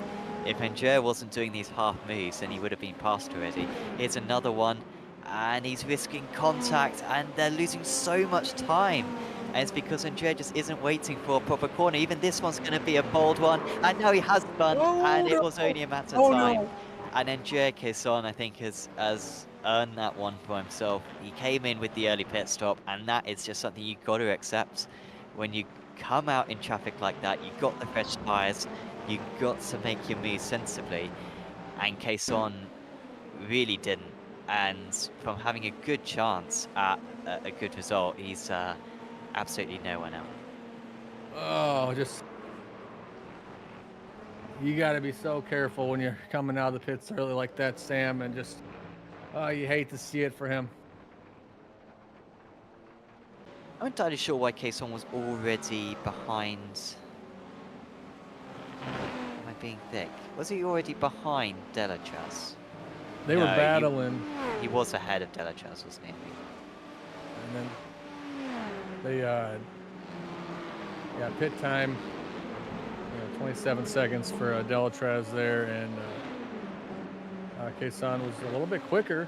If Andrea wasn't doing these half moves, then he would have been passed already. Here's another one, and he's risking contact, and they're losing so much time. And it's because Andrea just isn't waiting for a proper corner. Even this one's going to be a bold one, and now he has done, and it was only a matter of time. No. And then Jer Kason, I think, has earned that one for himself. He came in with the early pit stop, and that is just something you've got to accept. When you come out in traffic like that, you've got the fresh tyres, you've got to make your move sensibly. And Kason really didn't. And from having a good chance at a good result, he's absolutely nowhere now. Oh, you got to be so careful when you're coming out of the pits early like that, Sam, and just, you hate to see it for him. I'm not entirely sure why Kason was already behind. Am I being thick? Was he already behind Delachas? They were battling. He was ahead of Delachas, wasn't he? And then they, pit time. 27 seconds for Delatraz there, and Kason was a little bit quicker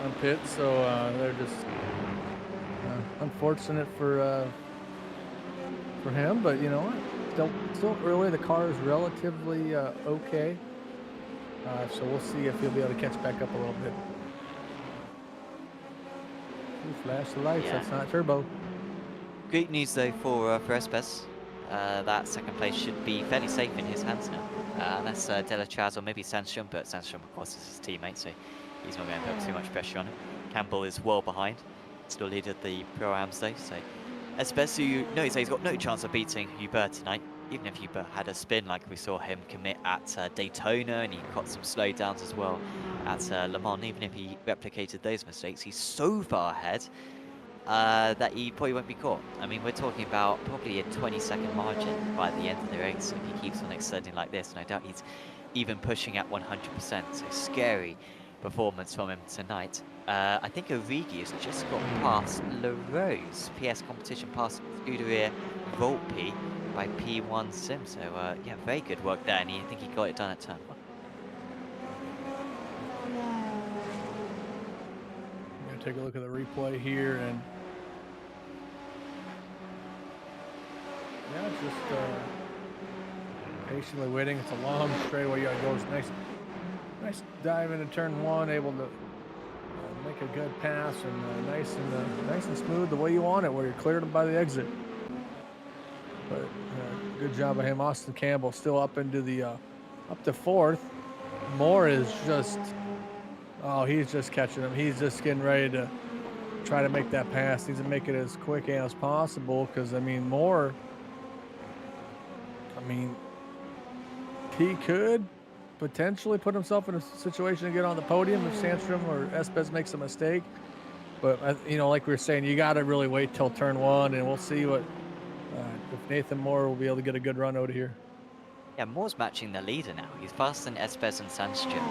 on pit, so they're just unfortunate for him, but you know what? Still early. The car is relatively okay. So we'll see if he'll be able to catch back up a little bit. Ooh, flash the lights. Yeah. That's not turbo. Great news though for Espes. That second place should be fairly safe in his hands now. Unless Delatraz or maybe Sandstrom, but Sandstrom of course is his teammate, so he's not going to put too much pressure on him. Campbell is well behind, still leading the Pro-Ams though, so Espes, who knows he's got no chance of beating Hubert tonight, even if Hubert had a spin like we saw him commit at Daytona, and he got some slowdowns as well at Le Mans. Even if he replicated those mistakes, he's so far ahead that he probably won't be caught. I mean, we're talking about probably a 20-second margin by the end of the race if he keeps on extending like this, and I doubt he's even pushing at 100%, so scary performance from him tonight. I think Origi has just got past LaRose, PS competition past Scuderia Volpe by P1 Sim, so yeah, very good work there, and I think he got it done at turn 1. I'm going to take a look at the replay here, and yeah, just patiently waiting. It's a long straightaway. You got to go. It's nice dive into turn 1, able to make a good pass, and nice and smooth the way you want it, where you're cleared by the exit. But good job of him. Austin Campbell still up into the up to 4th. Moore is just, oh, he's just catching him. He's just getting ready to try to make that pass. Needs to make it as quick as possible, because I mean, Moore, I mean, he could potentially put himself in a situation to get on the podium if Sandstrom or Espes makes a mistake. But you know, like we were saying, you got to really wait till turn 1, and we'll see what if Nathan Moore will be able to get a good run out of here. Yeah, Moore's matching the leader now. He's faster than Espes and Sandstrom.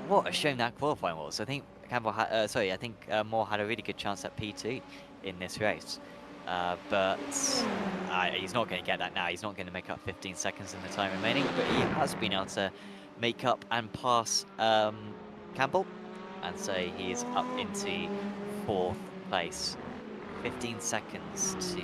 What a shame that qualifying was. I think Campbell had, I think Moore had a really good chance at P2 in this race. But he's not going to get that now. He's not going to make up 15 seconds in the time remaining, but he has been able to make up and pass Campbell, and so he is up into 4th place. 15 seconds to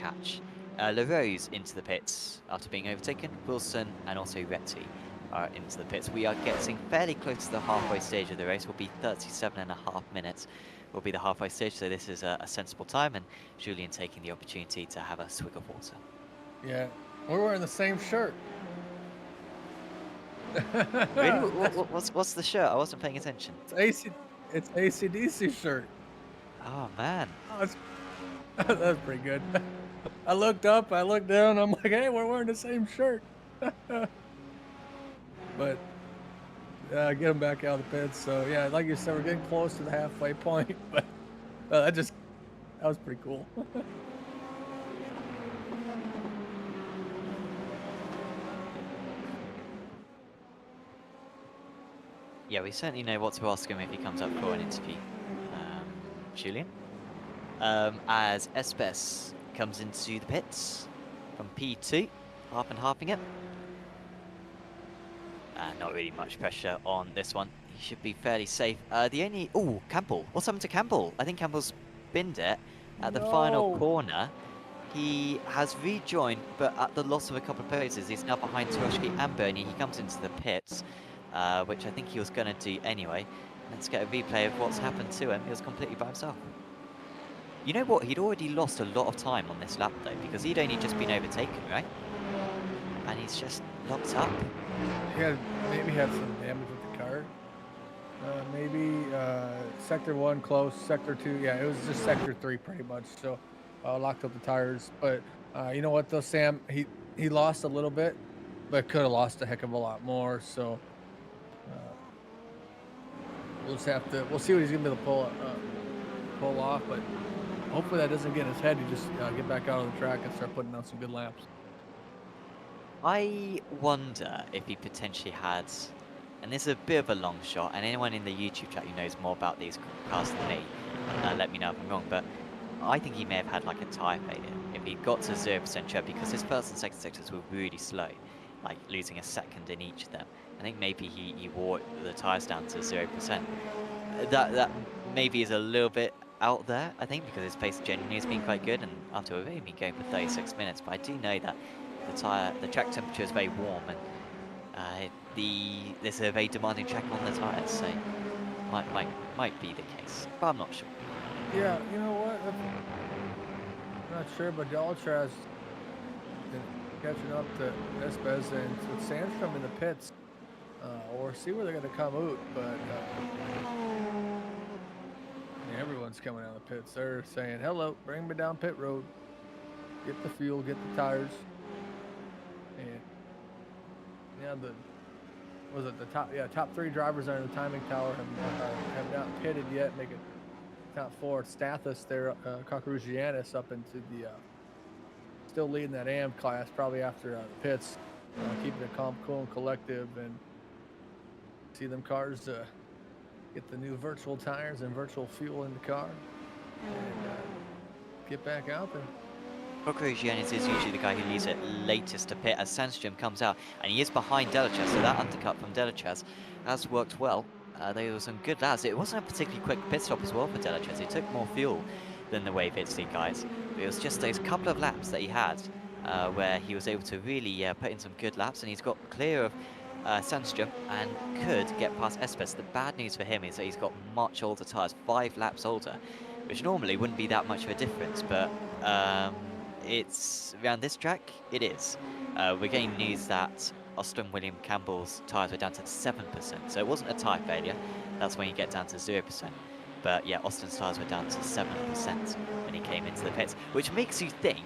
catch LaRose into the pits after being overtaken. Wilson and also Retty are into the pits. We are getting fairly close to the halfway stage of the race. Will be 37.5 minutes. Will be the halfway stage, so this is a sensible time, and Julian taking the opportunity to have a swig of water. Yeah, we're wearing the same shirt. Really? What's the shirt? I wasn't paying attention. It's AC/DC shirt. Oh man. Oh, that's pretty good. I looked up, I looked down, I'm like, hey, we're wearing the same shirt. But get him back out of the pits. So yeah, like you said, we're getting close to the halfway point, but that was pretty cool. Yeah, we certainly know what to ask him if he comes up for an interview. Julian. As Espes comes into the pits from P2, half and halving it. Not really much pressure on this one. He should be fairly safe. Oh, Campbell. What's happened to Campbell? I think Campbell's spinned it at the final corner. He has rejoined, but at the loss of a couple of places. He's now behind Troshki and Bernie. He comes into the pits, which I think he was going to do anyway. Let's get a replay of what's happened to him. He was completely by himself. You know what? He'd already lost a lot of time on this lap, though, because he'd only just been overtaken, right? And he's just locked up. Maybe had some damage with the car. Maybe sector 1 close, sector 2. Yeah, it was just sector 3 pretty much. So locked up the tires. But you know what, though, Sam? He lost a little bit, but could have lost a heck of a lot more. So we'll just have to. We'll see what he's gonna be able to pull off. But hopefully that doesn't get in his head. He just get back out on the track and start putting out some good laps. I wonder if he potentially had, and this is a bit of a long shot, and anyone in the YouTube chat who knows more about these cars than me, let me know if I'm wrong, but I think he may have had like a tyre failure if he got to 0% tread, because his first and second sectors were really slow, like losing a second in each of them. I think maybe he wore the tyres down to 0%. That maybe is a little bit out there, I think, because his pace genuinely has been quite good, and after we've only been going for 36 minutes, but I do know that the track temperature is very warm, and there's a very demanding track on the tyres, so might be the case, but I'm not sure. Yeah, you know what? I'm not sure, but Delatraz catching up to Espes and with Sandstrom in the pits, or see where they're going to come out, but everyone's coming out of the pits. They're saying, hello, bring me down pit road, get the fuel, get the tires, and yeah, top 3 drivers are in the timing tower have not pitted yet, make it top 4. Stathis there, Cockroachianus up into the still leading that AM class, probably after the pits, keeping it calm, cool, and collective, and see them cars get the new virtual tires and virtual fuel in the car, and get back out there. Cockroachianus is usually the guy who leaves it latest to pit as Sandstrom comes out, and he is behind Delatraz, so that undercut from Delatraz has worked well. There were some good laps. It wasn't a particularly quick pit stop as well for Delatraz. He took more fuel than the Wave Italy guys. But it was just those couple of laps that he had where he was able to really put in some good laps, and he's got clear of Sandstrom and could get past Espes. The bad news for him is that he's got much older tyres, 5 laps older, which normally wouldn't be that much of a difference, but it's around this track, it is. We're getting news that Austin William Campbell's tyres were down to 7%, so it wasn't a tyre failure, that's when you get down to 0%. But yeah, Austin's tyres were down to 7% when he came into the pits, which makes you think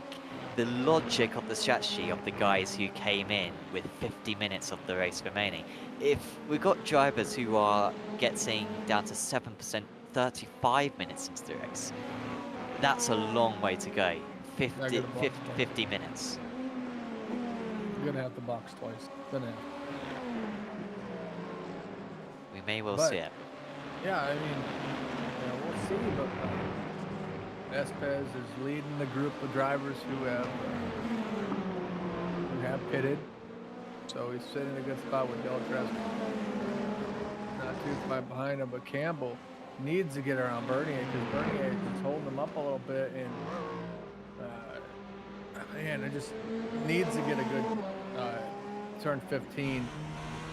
the logic of the strategy of the guys who came in with 50 minutes of the race remaining. If we've got drivers who are getting down to 7% 35 minutes into the race, that's a long way to go. 50 minutes. You're gonna have to box twice. Gonna have. We may well see it. Yeah, I mean, we'll see, but Espes is leading the group of drivers who have pitted, so he's sitting in a good spot with Delatraz not too far behind him. But Campbell needs to get around Bernier, because Bernier is holding him up a little bit, and man, it just needs to get a good turn 15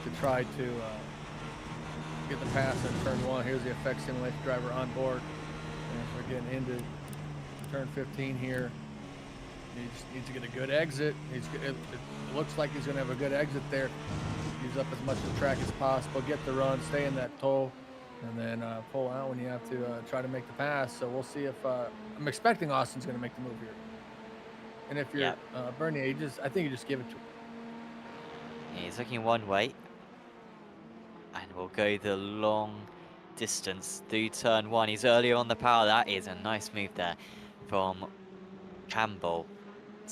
to try to get the pass at turn 1. Here's the effect simulation driver on board, and we're getting into turn 15 here. He just needs to get a good exit. It looks like he's going to have a good exit there. Use up as much of the track as possible, get the run, stay in that tow, and then pull out when you have to try to make the pass. So we'll see if I'm expecting Austin's going to make the move here. And if you're Bernier, I think you just give it to him. He's looking one way, and we'll go the long distance through turn 1. He's earlier on the power. That is a nice move there from Campbell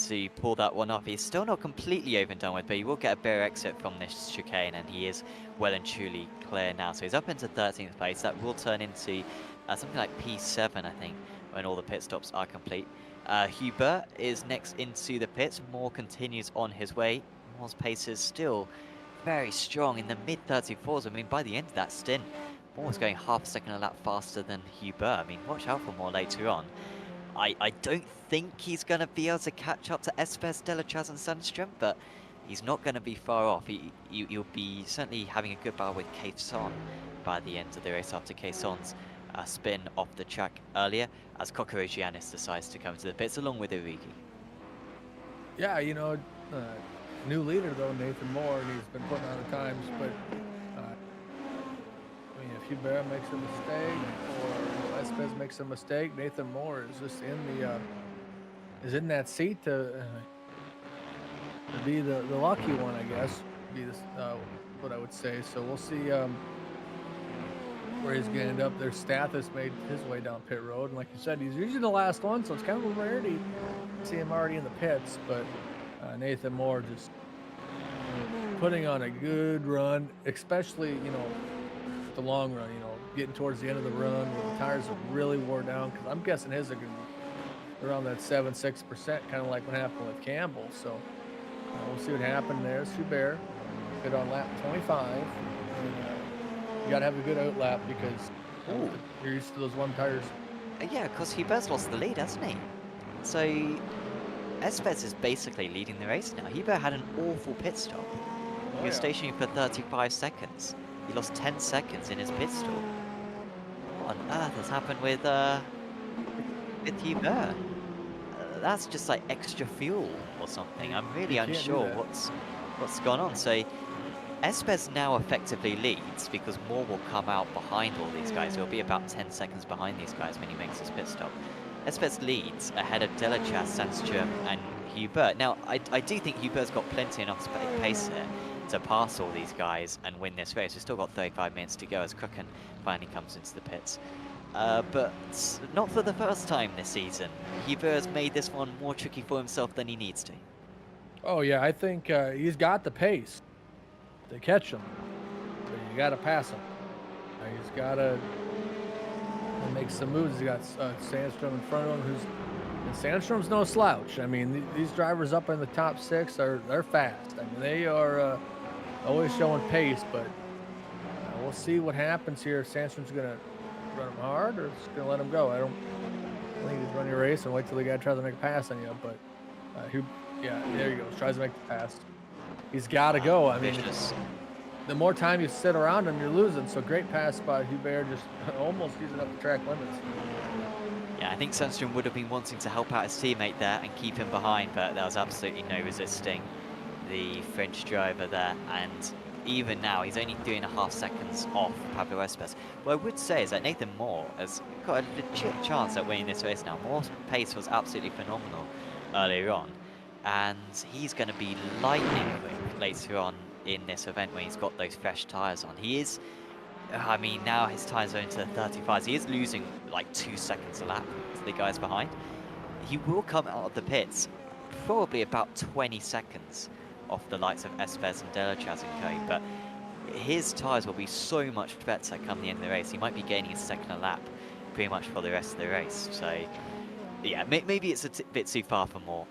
to pull that one off. He's still not completely over and done with, but he will get a better exit from this chicane, and he is well and truly clear now. So he's up into 13th place. That will turn into something like P7, I think, when all the pit stops are complete. Hubert is next into the pits. Moore continues on his way. Moore's pace is still very strong in the mid-34s. I mean, by the end of that stint, Moore was going half a second a lap faster than Hubert. I mean, watch out for Moore later on. I don't think he's going to be able to catch up to Espes, Delatraz and Sandstrom, but he's not going to be far off. He'll be certainly having a good battle with Caisson by the end of the race after Caisson's spin off the track earlier, as Cockroachianus decides to come to the pits along with Origi. Yeah, new leader though, Nathan Moore, and he's been putting on the times, but I mean, if Hubert makes a mistake or Espes makes a mistake, Nathan Moore is just in that seat to be the lucky one, I guess. Be this, what I would say. So we'll see where he's going to end up. Their Stathis made his way down pit road, and like you said, he's usually the last one, so it's kind of a rarity to see him already in the pits. But Nathan Moore just putting on a good run, especially the long run. Getting towards the end of the run where the tires are really wore down, because I'm guessing his are going to be around that 7-6%, kind of like what happened with Campbell. So we'll see what happened there. Hubert good on lap 25. And, you got to have a good out lap, because you're used to those one tires Yeah, because Hubert's lost the lead, hasn't he? So Espes is basically leading the race now. Hubert had an awful pit stop. He was stationary for 35 seconds. He lost 10 seconds in his pit stop. What on earth has happened with Hubert? That's just like extra fuel or something. I'm really unsure what's gone on. So Espes now effectively leads because Moore will come out behind all these guys. He'll be about 10 seconds behind these guys when he makes his pit stop. Espes leads ahead of Delachas, Sandstrom and Hubert. Now, I do think Hubert's got plenty enough pace here to pass all these guys and win this race. We've still got 35 minutes to go as Crooken finally comes into the pits. But not for the first time this season. Hubert has made this one more tricky for himself than he needs to. Oh, yeah, I think he's got the pace to catch him. But you got to pass him. He's got to make some moves. He's got Sandstrom in front of him, and Sandstrom's no slouch. I mean, these drivers up in the top 6 they're fast. I mean, they are always showing pace, but we'll see what happens here. Sandstrom's going to run him hard or just going to let him go. I don't think he's running a race and wait till the guy tries to make a pass on you, but yeah, there he goes. Tries to make the pass. He's got to go. I mean, the more time you sit around him, you're losing. So great pass by Hubert, just almost using up the track limits. Yeah, I think Sandstrom would have been wanting to help out his teammate there and keep him behind, but there was absolutely no resisting the French driver there. And even now, he's only 3.5 seconds off Pablo Espes. What I would say is that Nathan Moore has got a legit chance at winning this race now. Moore's pace was absolutely phenomenal earlier on, and he's going to be lightning quick later on in this event when he's got those fresh tyres on. He is, I mean, now his tyres are into the 35s. He is losing like 2 seconds a lap to the guys behind. He will come out of the pits probably about 20 seconds off the likes of Espes and Delachas and co, but his tyres will be so much better come the end of the race. He might be gaining a second a lap pretty much for the rest of the race. So yeah, maybe it's a bit too far for Moore.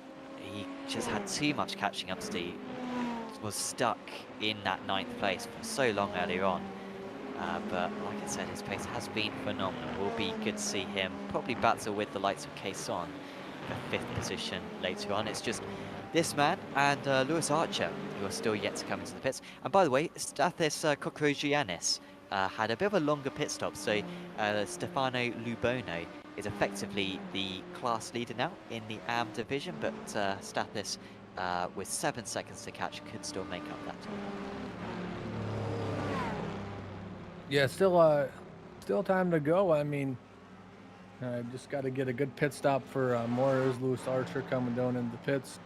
He just had too much catching up to do. Was stuck in that 9th place for so long earlier on, but like I said, his pace has been phenomenal. Will be good to see him probably battle with the likes of Quaison for 5th position later on. It's just this man and Lewis Archer who are still yet to come into the pits. And by the way, Stathis Kokrogiannis had a bit of a longer pit stop, so Stefano Lubono is effectively the class leader now in the AM division, but Stathis with 7 seconds to catch could still make up that time. Yeah, still time to go. I mean, just got to get a good pit stop for Moore. There's Lewis Archer coming down into the pits.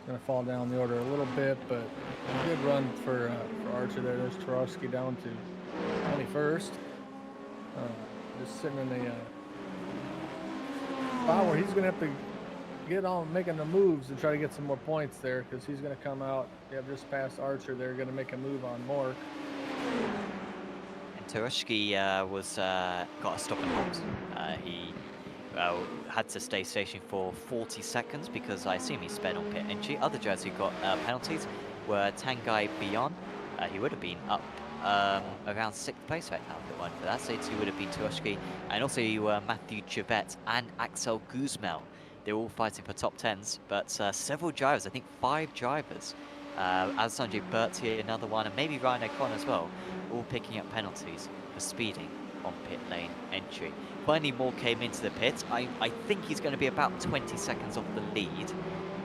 Going to fall down the order a little bit, but a good run for Archer there. There's Tarowski down to 21st. Just sitting in a spot where he's going to have to get on making the moves to try to get some more points there, because he's going to come out. You have just past Archer. They're going to make a move on Moore. And Tarowski got a stop and hold. He had to stay stationed for 40 seconds because I assume he sped on pit entry. Other drivers who got penalties were Tanguy Bion. He would have been up around 6th place right now if it weren't for that. So it would have been Tarowski, and also Matthew Chivette and Axel Guzmel. They're all fighting for top 10s, but several drivers, I think 5 drivers, Alessandro Berti, another one, and maybe Ryan O'Connor as well, all picking up penalties for speeding on pit lane entry. Finally, Moore came into the pit. I think he's going to be about 20 seconds off the lead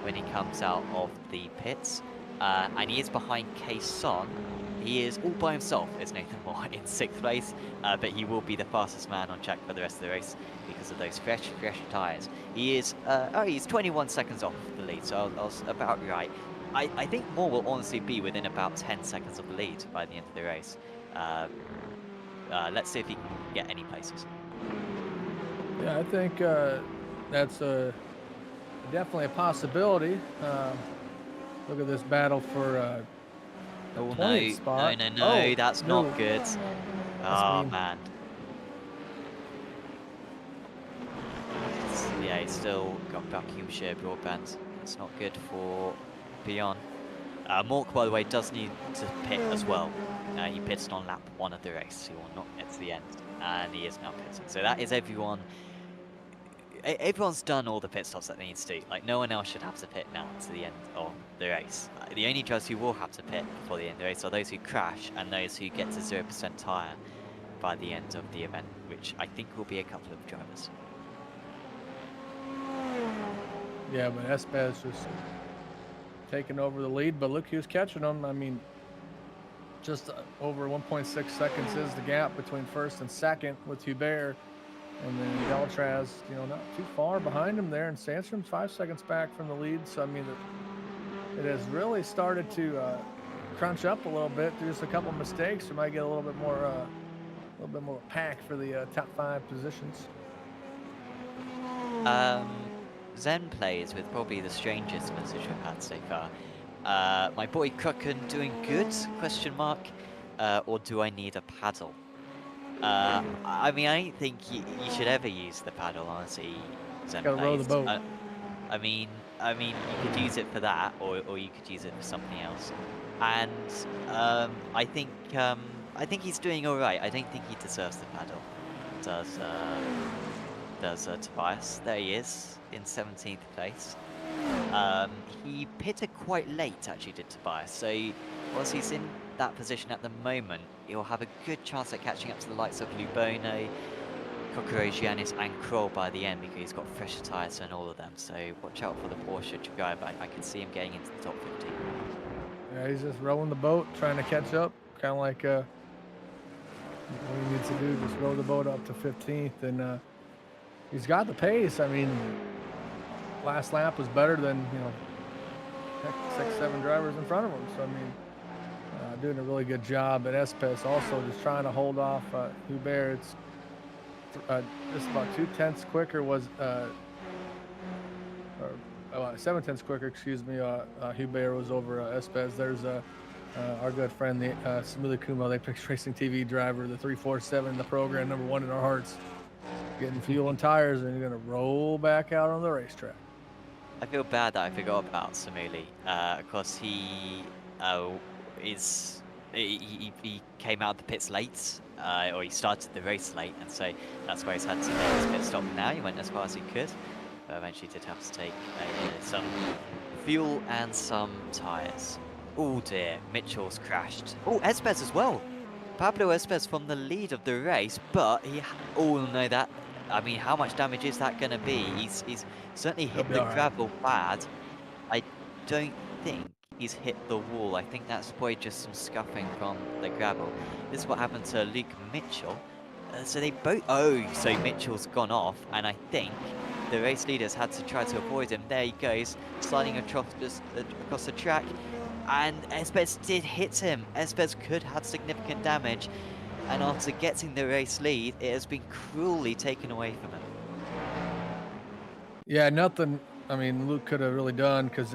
when he comes out of the pits, and he is behind Quaison. He is all by himself, is Nathan Moore, in 6th place, but he will be the fastest man on track for the rest of the race because of those fresh tyres. He is, he's 21 seconds off the lead, so I was about right. I think Moore will honestly be within about 10 seconds of the lead by the end of the race. Let's see if he can get any places. Yeah, I think that's definitely a possibility. Look at this battle for oh no, spot. No, that's not good. Oh man. Yeah, he's still got Buckinghamshire broadband. It's not good for Bion. Mork, by the way, does need to pit as well. He pitted on lap 1 of the race. He will not get to the end, and he is now pitting. So that is everyone everyone's done all the pit stops that they need to do. Like, no one else should have to pit now to the end of the race. The only drivers who will have to pit before the end of the race are those who crash and those who get to 0% tyre by the end of the event, which I think will be a couple of drivers. Yeah, but Espez just taking over the lead, but look who's catching them. I mean, just over 1.6 seconds is the gap between first and second with Hubert. And then Beltraz, you know, not too far behind him there. And Sandstrom's 5 seconds back from the lead. So, I mean, it has really started to crunch up a little bit. There's just a couple mistakes. We might get a little bit more pack for the top 5 positions. Zen plays with probably the strangest message we've had so far. My boy Krucken doing good? Question mark. Or do I need a paddle? I mean, I don't think you should ever use the paddle, honestly. Zen Gotta row the boat. I mean, you could use it for that, or you could use it for something else. And I think he's doing all right. I don't think he deserves the paddle. Does Tobias? There he is in 17th place. He pitted quite late, actually, did Tobias. So whilst he's in that position at the moment, he'll have a good chance at catching up to the likes of Lubono, Kokoro, Giannis and Kroll by the end, because he's got fresher tyres than all of them. So watch out for the Porsche driver. I can see him getting into the top 50. Yeah, he's just rowing the boat, trying to catch up. Kind of like what he needs to do, just row the boat up to 15th. And he's got the pace. I mean, last lap was better than, you know, heck, 6, 7 drivers in front of him. So, I mean, doing a really good job at Espes, also just trying to hold off Hubert. It's just about 2/10 quicker was, or 7/10 quicker, excuse me. Hubert was over Espes. There's our good friend, the Samula Kumo, the Apex Racing TV driver, the 347, the program #1 in our hearts, getting fuel and tires, and he's gonna roll back out on the racetrack. I feel bad that I forgot about Samuli. Of course, he came out of the pits late, or he started the race late, and so that's why he's had to make his pit stop now. He went as far as he could, but eventually did have to take some fuel and some tyres. Oh dear, Mitchell's crashed. Oh, Espes as well. Pablo Espes from the lead of the race, but he all know that. I mean, how much damage is that going to be? He's certainly hit the gravel bad. I don't think he's hit the wall. I think that's probably just some scuffing from the gravel. This is what happened to Luke Mitchell. So they both... Oh, so Mitchell's gone off, and I think the race leaders had to try to avoid him. There he goes, sliding across the track. And Espes did hit him. Espes could have significant damage. And after getting the race lead, it has been cruelly taken away from him. Yeah, nothing, I mean, Luke could have really done, because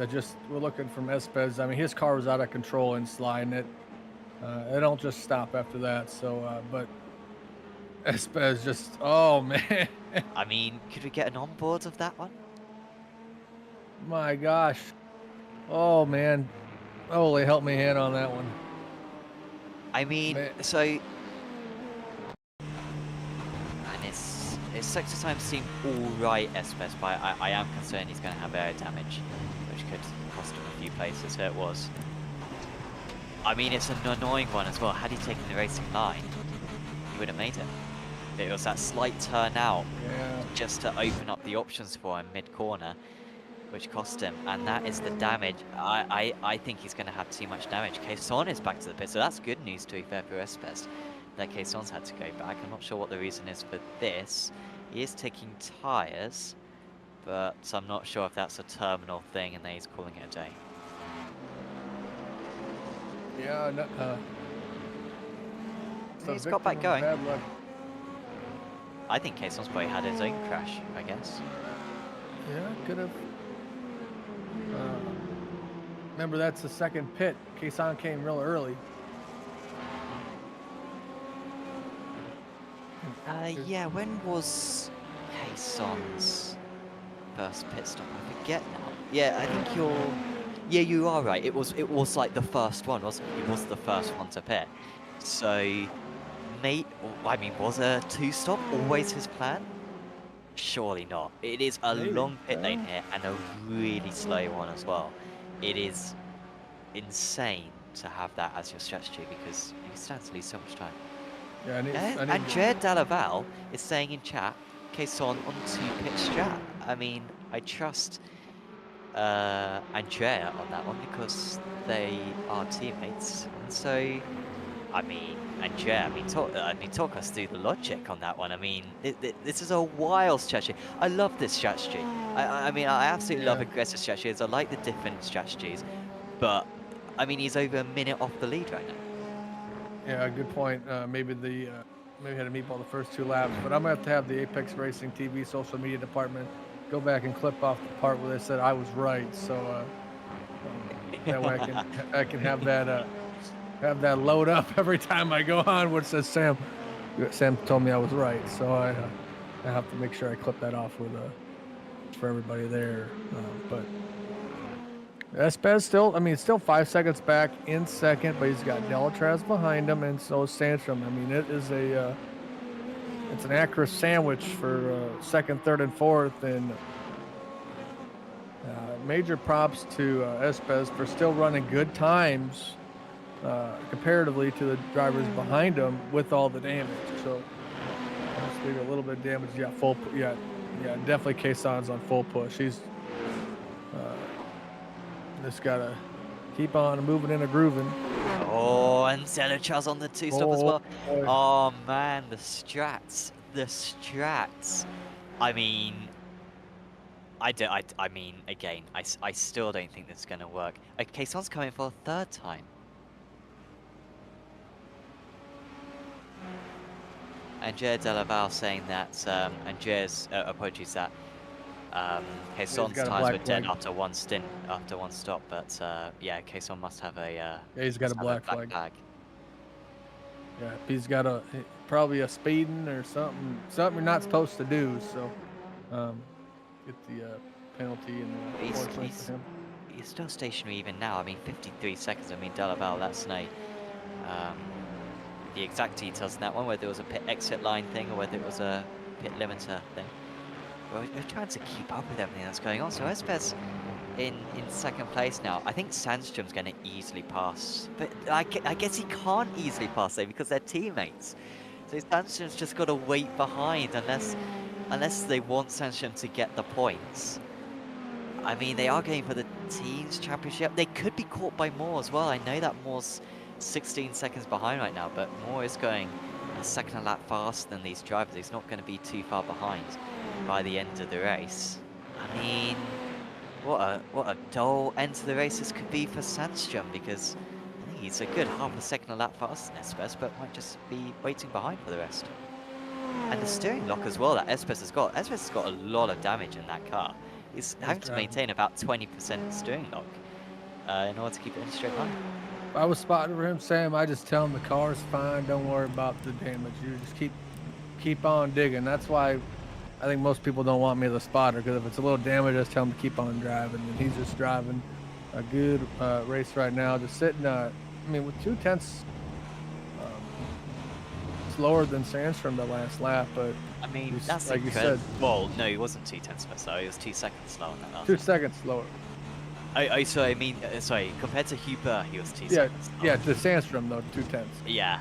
we're looking from Espes. I mean, his car was out of control and sliding it. It don't just stop after that. So, but Espes just, oh man. I mean, could we get an onboard of that one? My gosh. Oh man. Holy help me hand on that one. I mean, man. So... And his sector times seem alright, Espes, but I am concerned he's going to have air damage, which could cost him a few places. So it was. I mean, it's an annoying one as well. Had he taken the racing line, he would have made it. It was that slight turn out, just to open up the options for him mid-corner, which cost him, and that is the damage. I think he's going to have too much damage. Quaison is back to the pit, so that's good news to be fair for Espes, that Quaison's had to go back. I'm not sure what the reason is for this. He is taking tyres, but I'm not sure if that's a terminal thing and then he's calling it a day. Yeah, no, he's got back going. I think Quaison's probably had his own crash, I guess. Yeah, could have. Remember, that's the second pit. Quaison came real early. Yeah, when was Quaison's first pit stop? I forget now. Yeah, I think you're... Yeah, you are right. It was like the first one, wasn't it? It was the first one to pit. So, I mean, was a 2-stop always his plan? Surely not. It is a Maybe. long pit lane here and a really slow one as well. It is insane to have that as your strategy because you stand to lose so much time. Yeah, And Jared Dalaval is saying in chat, Caisson on 2-pit strat. I mean, I trust Andrea on that one because they are teammates. And so, I mean, Andrea, talk us through the logic on that one. I mean, this is a wild strategy. I love this strategy. I mean, I absolutely love aggressive strategies. I like the different strategies, but I mean, he's over a minute off the lead right now. Yeah, good point. Maybe had to meatball the first 2 laps, but I'm gonna have to have the Apex Racing TV social media department go back and clip off the part where they said I was right, so that way I can have that load up every time I go on, which says Sam told me I was right, so I have to make sure I clip that off with for everybody there, but. Espez still 5 seconds back in second, but he's got Delatraz behind him, and so is Sandstrom. I mean, it's an accurate sandwich for second, third, and fourth, and major props to Espez for still running good times comparatively to the drivers behind him with all the damage. So, obviously, a little bit of damage. Yeah, definitely Caisson's on full push. He's just gotta keep on moving and grooving. Oh, and Delatraz on the 2-stop as well. Boy. Oh man, the strats. I mean, I mean, again, I still don't think this is gonna work. Caisson's coming for a third time. Andrea Delaval saying that, Andrea's apologies that Caisson's tires were dead after one stop, but yeah, Caisson must have a yeah, he's got a black flag. Yeah, he's got probably a speeding or something you're not supposed to do. So get the penalty and he's still stationary even now. I mean, 53 seconds. I mean, Delaval, that's no the exact details in that one, whether it was a pit exit line thing or whether it was a pit limiter thing. We're trying to keep up with everything that's going on. So Espez in second place now. I think Sandstrom's going to easily pass, but I guess he can't easily pass though because they're teammates. So Sandstrom's just got to wait behind unless they want Sandstrom to get the points. I mean, they are going for the teams championship. They could be caught by Moore as well. I know that Moore's 16 seconds behind right now, but Moore is going a second a lap faster than these drivers. He's not going to be too far behind by the end of the race. I mean, what a dull end to the race this could be for Sandstrom, because I think he's a good half a second a lap faster than Espez, but might just be waiting behind for the rest. And the steering lock as well that Espez has got. Espez has got a lot of damage in that car. He's having to maintain about 20% steering lock in order to keep it in a straight line. If I was spotting for him, Sam, I just tell him the car's fine. Don't worry about the damage. You just keep on digging. That's why I think most people don't want me as a spotter, because if it's a little damage, I just tell him to keep on driving. And he's just driving a good race right now. Just sitting, I mean, with 2/10 slower than Sandstrom the last lap, but I mean, that's like you said. Well, no, he wasn't 2/10 slow. He was 2 seconds slower than that last. 2 seconds slower. Sorry, compared to Huber, he was 2 seconds slower. Yeah, to Sandstrom though, 2/10. Yeah,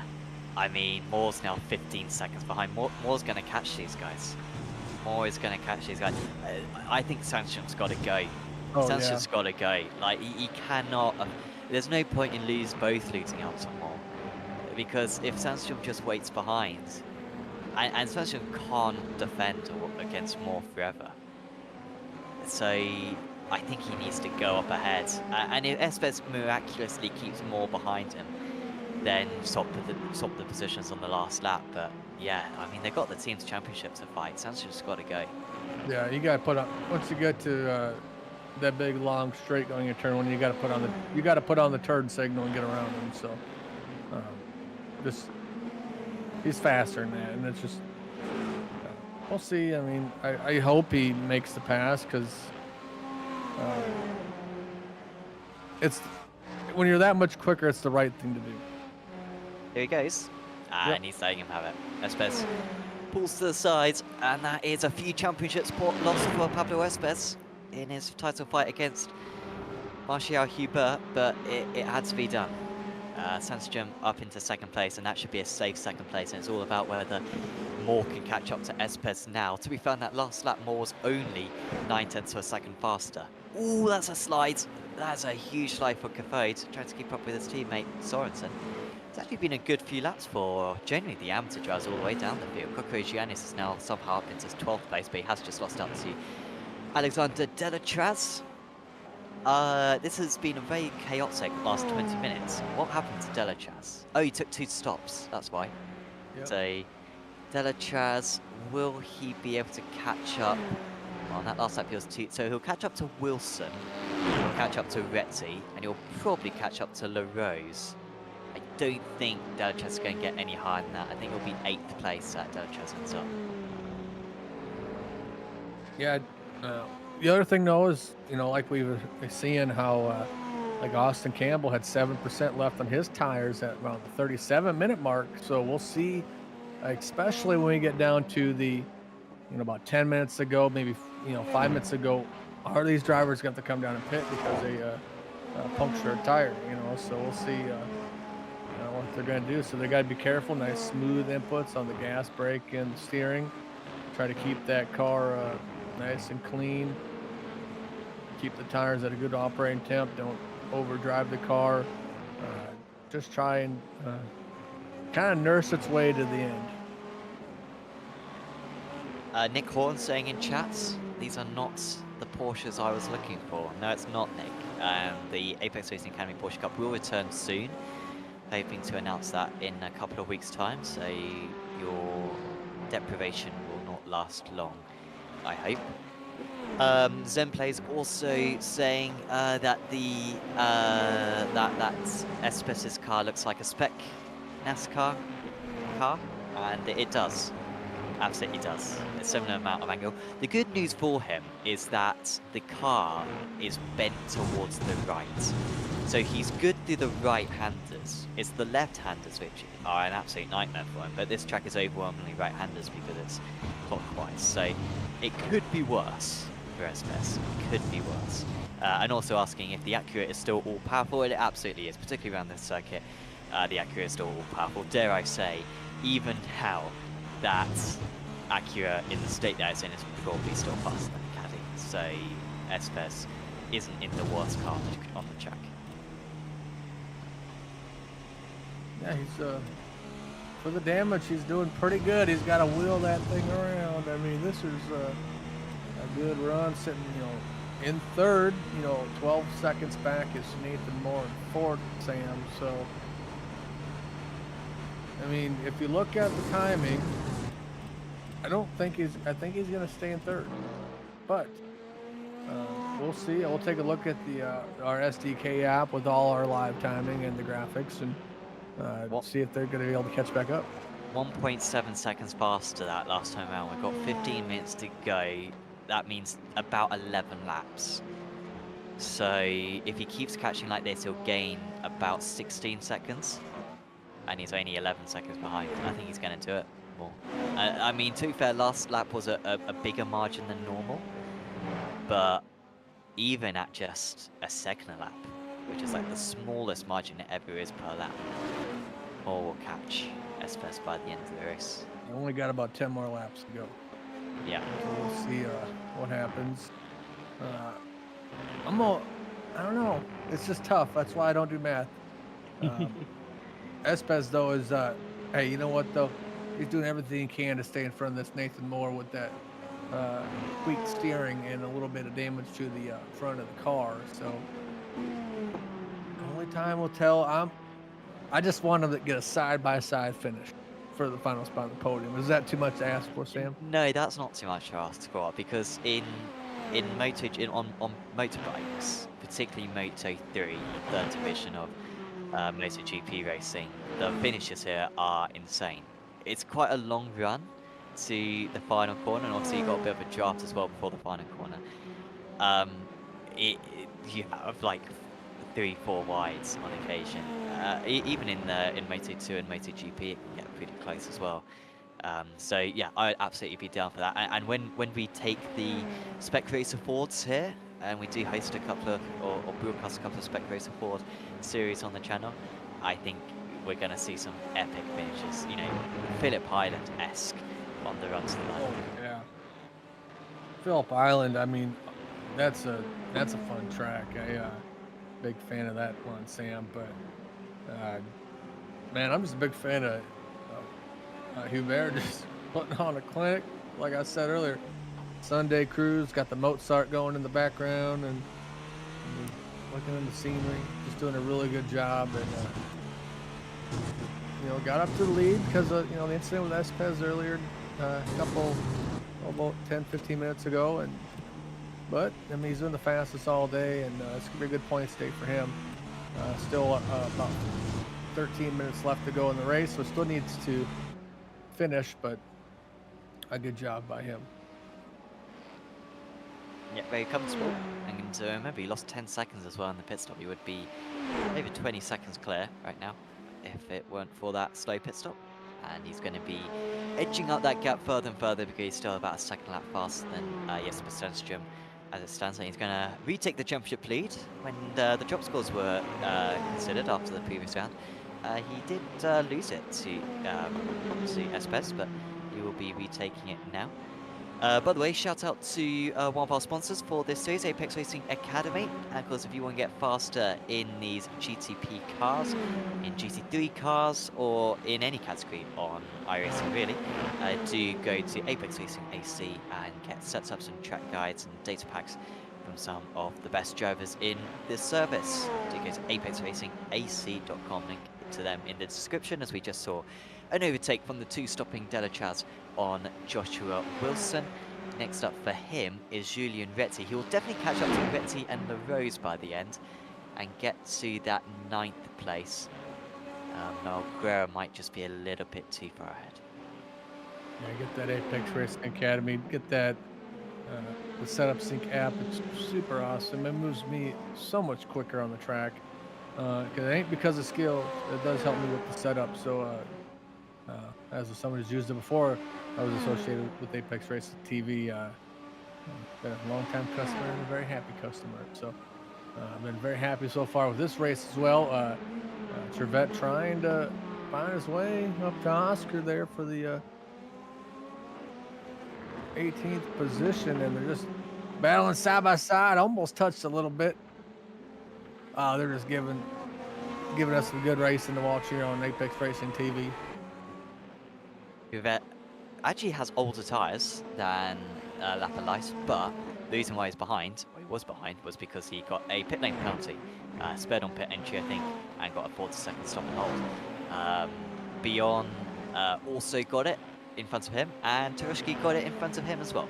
I mean, Moore's now 15 seconds behind. Moore's going to catch these guys. Moore is going to catch these guys. I think Sandstrom's got to go. Sandstrom's got to go. Like, he cannot. There's no point in both losing out to Moore, because if Sandstrom just waits behind, and Sandstrom can't defend against Moore forever, so I think he needs to go up ahead. And if Espez miraculously keeps Moore behind him, then swap the positions on the last lap. But yeah, I mean, they've got the team's championship to fight. Sandstrom's got to go. Yeah, you got to put on, once you get to that big long straight going into turn one, you got to put on the turn signal and get around him. So he's faster than that, and it's just we'll see. I mean, I hope he makes the pass, because it's when you're that much quicker, it's the right thing to do. Here he goes. And he's letting him have it. Espez pulls to the sides, and that is a few championship spot loss for Pablo Espes in his title fight against Martial Hubert, but it had to be done. Sandstrom up into second place, and that should be a safe second place, and it's all about whether Moore can catch up to Espes now. To be fair, that last lap, Moore was only 9/10 of a second faster. Ooh, that's a slide. That's a huge slide for Cathode, trying to keep up with his teammate Sorensen. It's actually been a good few laps for generally the amateur drivers all the way down the field. Coco Giannis is now somehow up into 12th place, but he has just lost out to Alexander Delatraz. This has been a very chaotic last 20 minutes. What happened to Delatraz? Oh, he took 2 stops, that's why. Yep. So, Delatraz, will he be able to catch up? Well, on that last lap he was 2, so he'll catch up to Wilson, he'll catch up to Retty, and he'll probably catch up to LaRose. I don't think Delatraz is going to get any higher than that. I think he'll be 8th place at Delatraz ends up. Yeah. The other thing though is, you know, like we were seeing how like Austin Campbell had 7% left on his tires at around the 37-minute mark. So we'll see, especially when we get down to the, you know, about 10 minutes ago, maybe, you know, 5 minutes ago, are these drivers going to come down and pit because they punctured a tire, you know? So we'll see what they're going to do. So they got to be careful, nice smooth inputs on the gas, brake, and the steering. Try to keep that car nice and clean. Keep the tires at a good operating temp. Don't overdrive the car. Just try and kind of nurse its way to the end. Nick Horn saying in chats, these are not the Porsches I was looking for. No, it's not, Nick. The Apex Racing Academy Porsche Cup will return soon. Hoping to announce that in a couple of weeks' time, so your deprivation will not last long, I hope. Zenplay is also saying that that Espes's car looks like a spec NASCAR car, and it does. Absolutely does. A similar amount of angle. The good news for him is that the car is bent towards the right. So he's good through the right-handers. It's the left-handers which are an absolute nightmare for him, but this track is overwhelmingly right-handers because it's clockwise. So it could be worse for Espes. It could be worse. And also asking if the Acura is still all-powerful. It absolutely is, particularly around this circuit. The Acura is still all-powerful. Dare I say, even now, that Acura in the state that it's in is probably still faster than the Caddy. So Espes isn't in the worst car on the track. Yeah, he's for the damage, he's doing pretty good. He's got to wheel that thing around. I mean, this is a good run, sitting, you know, in third. You know, 12 seconds back is Nathan Moore in fourth, Sam. So, I mean, if you look at the timing, I think he's going to stay in third, but we'll see. We'll take a look at the our SDK app with all our live timing and the graphics, and see if they're going to be able to catch back up. 1.7 seconds faster that last time around. We've got 15 minutes to go. That means about 11 laps. So if he keeps catching like this, he'll gain about 16 seconds. And he's only 11 seconds behind. I think he's going to do it more. I mean, to be fair, last lap was a bigger margin than normal. But even at just a second a lap, which is like the smallest margin it ever is per lap, Moore will catch Espes by the end of the race. You only got about 10 more laps to go. Yeah. So we'll see what happens. I don't know. It's just tough. That's why I don't do math. Espes, though, is, hey, you know what, though? He's doing everything he can to stay in front of this Nathan Moore with that tweaked steering and a little bit of damage to the front of the car. So only time will tell. I just want him to get a side-by-side finish for the final spot on the podium. Is that too much to ask for, Sam? No, that's not too much to ask for, because on motorbikes, particularly Moto3, third division of MotoGP racing, the finishes here are insane. It's quite a long run to the final corner, and obviously you got a bit of a draft as well before the final corner. You have like 3-4 wides on occasion. Even in Moto2 and MotoGP, it can get pretty close as well. So yeah, I'd absolutely be down for that. And when we take the Spec Race Awards here, and we do host a couple of, or broadcast a couple of Spec Race Award series on the channel, I think we're going to see some epic finishes, you know, Phillip Island-esque on the run to the line. Oh, yeah. Phillip Island, I mean, that's a fun track. I big fan of that one, Sam. But man, I'm just a big fan of Hubert just putting on a clinic. Like I said earlier, Sunday cruise, got the Mozart going in the background, and looking in the scenery, just doing a really good job. And you know, got up to the lead because of, you know, the incident with Espes earlier, about 10-15 minutes ago. But I mean, he's doing the fastest all day, and it's gonna be a good points day for him. Still about 13 minutes left to go in the race, so still needs to finish, but a good job by him. Yeah, very comfortable. And remember, he lost 10 seconds as well in the pit stop. He would be over 20 seconds clear right now if it weren't for that slow pit stop. And he's going to be edging up that gap further and further because he's still about a second lap faster than Jesper Stenström as it stands. And he's going to retake the championship lead. When the drop scores were considered after the previous round, he did lose it to Espes, but he will be retaking it now. By the way, shout out to one of our sponsors for this series, Apex Racing Academy. And of course, if you want to get faster in these GTP cars, in GT3 cars, or in any category on iRacing really, do go to Apex Racing AC and get setups and track guides and data packs from some of the best drivers in this service. Do go to apexracingac.com, link to them in the description, as we just saw an overtake from the two-stopping Delachaz on Joshua Wilson. Next up for him is Julian Retty. He will definitely catch up to Retty and LaRose by the end and get to that 9th place. Melguera might just be a little bit too far ahead. Yeah, get that Apex Racing Academy, get that the Setup Sync app. It's super awesome. It moves me so much quicker on the track. Because it ain't because of skill. It does help me with the setup. So as someone who's used it before, I was associated with Apex Racing TV. Been a long-time customer and a very happy customer. So I've been very happy so far with this race as well. Trevette trying to find his way up to Oscar there for the 18th position, and they're just battling side by side. Almost touched a little bit. They're just giving us some good racing to watch here on Apex Racing TV. Trevette actually has older tyres than Lapalais, but the reason why he's behind, or he was behind, was because he got a pit lane penalty, spared on pit entry, I think, and got a 40-second stop and hold. Bjorn also got it in front of him, and Turushki got it in front of him as well.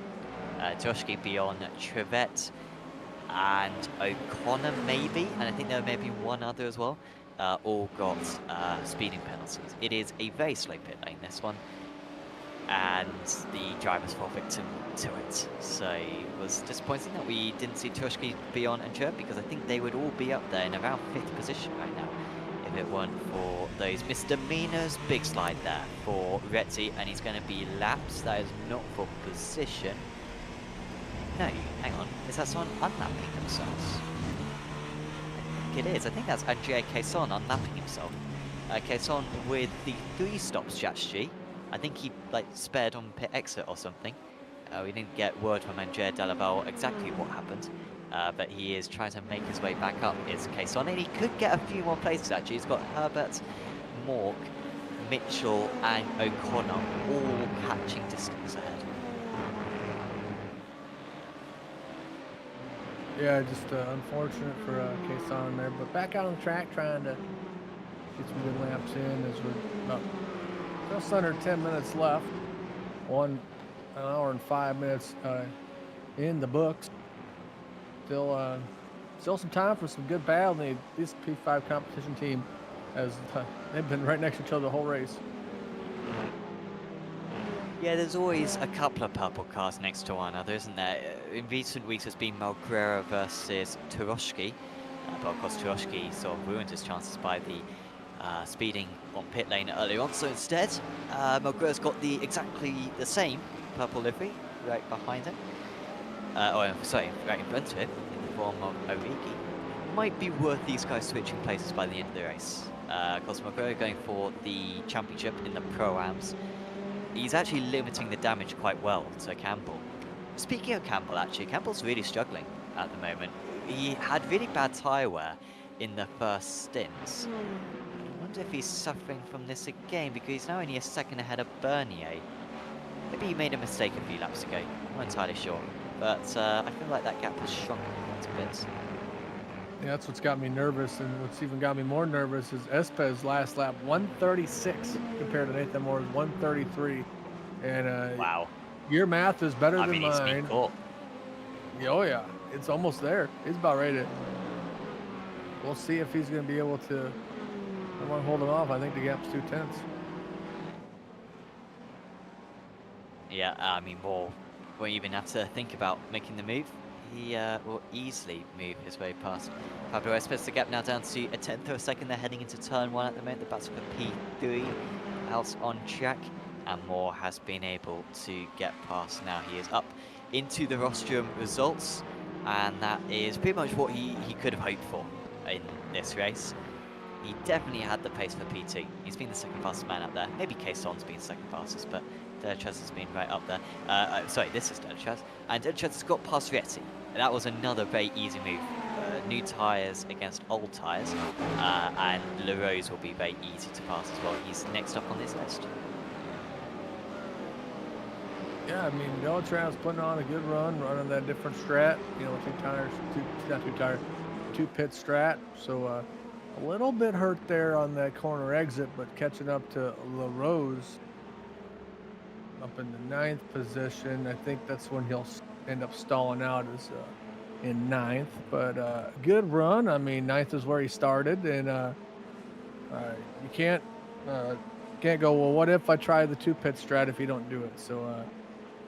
Turushki, Bjorn, Trevette, and O'Connor maybe, and I think there may be one other as well, all got speeding penalties. It is a very slow pit lane, this one, and the drivers fall victim to it. So it was disappointing that we didn't see Turushki, Bjorn, and Trevette, because I think they would all be up there in around 5th position right now if it weren't for those misdemeanors. Big slide there for Retty, and he's going to be lapped. That is not for position. No, hang on. Is that someone unlapping themselves? I think it is. I think that's Andrea Caisson unlapping himself. Caisson with the 3-stop strategy. I think he spared on pit exit or something. We didn't get word from Andrea Delaval exactly what happened, but he is trying to make his way back up. Is Caisson, and he could get a few more places actually. He's got Herbert, Mork, Mitchell, and O'Connor all catching distance ahead. Yeah, just unfortunate for Caisson there, but back out on the track trying to get some good laps in as we're about just under 10 minutes left. 1 hour and 5 minutes in the books. Still some time for some good battle. This P5 competition team they've been right next to each other the whole race. Yeah, there's always a couple of purple cars next to one another, isn't there? In recent weeks, it's been Melguera versus Turushki, but of course Turushki sort of ruined his chances by the speeding on pit lane earlier on. So instead, Mugello's got exactly the same purple livery right behind him. Sorry, right in front of him, in the form of Origi. Might be worth these guys switching places by the end of the race. Because Mugello going for the championship in the Pro-Ams. He's actually limiting the damage quite well to Campbell. Speaking of Campbell, actually, Campbell's really struggling at the moment. He had really bad tyre wear in the first stints. I wonder if he's suffering from this again, because he's now only a second ahead of Bernier. Maybe he made a mistake a few laps ago, I'm not entirely sure. But I feel like that gap has shrunk quite a bit. Yeah, that's what's got me nervous, and what's even got me more nervous is Espes last lap 136 compared to Nathan Moore's 133. And Wow. your math is better I than mean, he's mine. been caught. Oh yeah, it's almost there. He's about ready to. We'll see if he's going to be able to. I want to hold him off. I think the gap's 2/10. Yeah, I mean, Moore won't even have to think about making the move. He will easily move his way past Pablo Espes. The gap now down to a 1/10 of a second. They're heading into turn 1 at the moment. The battle for P3 out on track. And Moore has been able to get past now. He is up into the rostrum results. And that is pretty much what he could have hoped for in this race. He definitely had the pace for P2. He's been the second fastest man up there. Maybe Kayson's been second fastest, but Delachaz has been right up there. Sorry, this is Delachaz. And Delachaz has got past Rietti. And that was another very easy move. New tyres against old tyres. And LaRose will be very easy to pass as well. He's next up on this list. Yeah, I mean, Delachaz putting on a good run, running that different strat. You know, two pit strat. So a little bit hurt there on that corner exit, but catching up to LaRose up in the 9th position. I think that's when he'll end up stalling out is in 9th. But good run. I mean, 9th is where he started, and you can't go, well, what if I try the 2 pit strat if you don't do it? So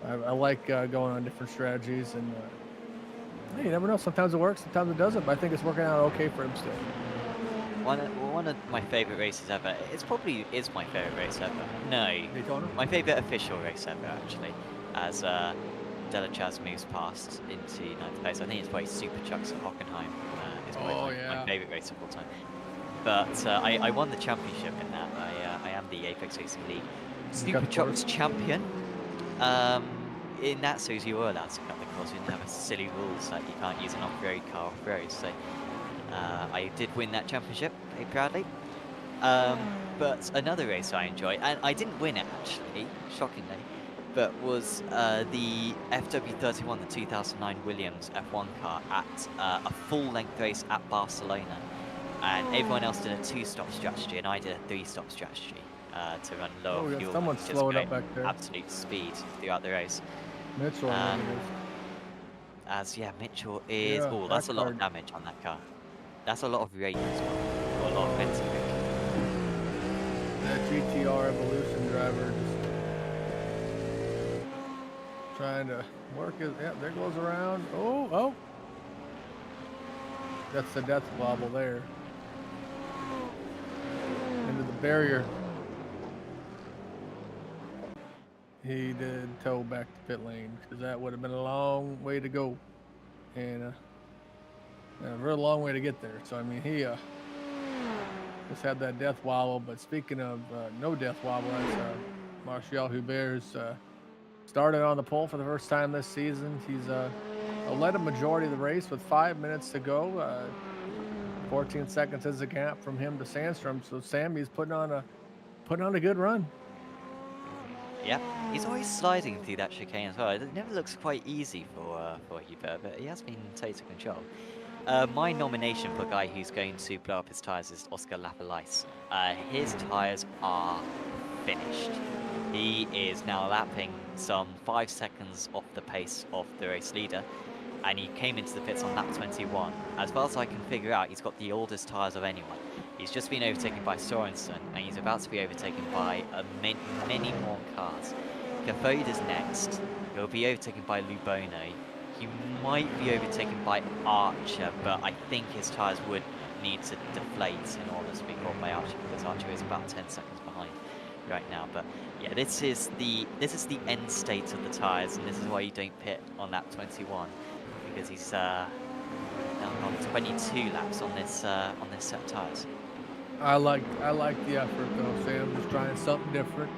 I like going on different strategies, and hey, you never know. Sometimes it works, sometimes it doesn't, but I think it's working out okay for him still. One of my favourite races ever. It's probably is my favourite race ever. No, my favourite official race ever, actually, as Delachaz moves past into 9th place. I think it's probably Super Chucks at Hockenheim. Is probably my favourite race of all time. But I won the championship in that. I am the Apex Racing League Super Chucks champion. In that series, you were allowed to cut the course. You didn't have a silly rules like you can't use an off-road car off-road. So I did win that championship very proudly. But another race I enjoyed, and I didn't win it actually, shockingly, but was the FW31, the 2009 Williams F1 car at a full-length race at Barcelona. And everyone else did a 2-stop strategy, and I did a 3-stop strategy to run low fuel. Someone slowed up back there. Absolute speed throughout the race. Mitchell. Mitchell is. Yeah, oh, that's a lot of damage on that car. That's a lot of rate as well. Or a lot of fencing rate. That GTR Evolution driver just trying to work his. Yeah, there goes around. Oh. That's the death wobble there. Into the barrier. He did tow back to pit lane because that would have been a long way to go, and a real long way to get there. So I mean, he just had that death wobble. But speaking of no death wobble, that's Martial Hubert's started on the pole for the first time this season. He's led a majority of the race with 5 minutes to go. 14 seconds is the gap from him to Sandstrom. So Sammy's putting on a good run. Yeah, he's always sliding through that chicane as well. It never looks quite easy for Hubert, but he has been total control. My nomination for a guy who's going to blow up his tyres is Oscar Lapalais. His tyres are finished. He is now lapping some 5 seconds off the pace of the race leader, and he came into the pits on lap 21. As far as I can figure out, he's got the oldest tyres of anyone. He's just been overtaken by Sorensen, and he's about to be overtaken by many more cars. Cafoed is next. He'll be overtaken by Lubono. He might be overtaken by Archer, but I think his tyres would need to deflate in order to be caught by Archer, because Archer is about 10 seconds behind right now. But yeah, this is the end state of the tyres, and this is why you don't pit on lap 21, because he's now on 22 laps on this set of tyres. I like the effort though, Sam. Just trying something different,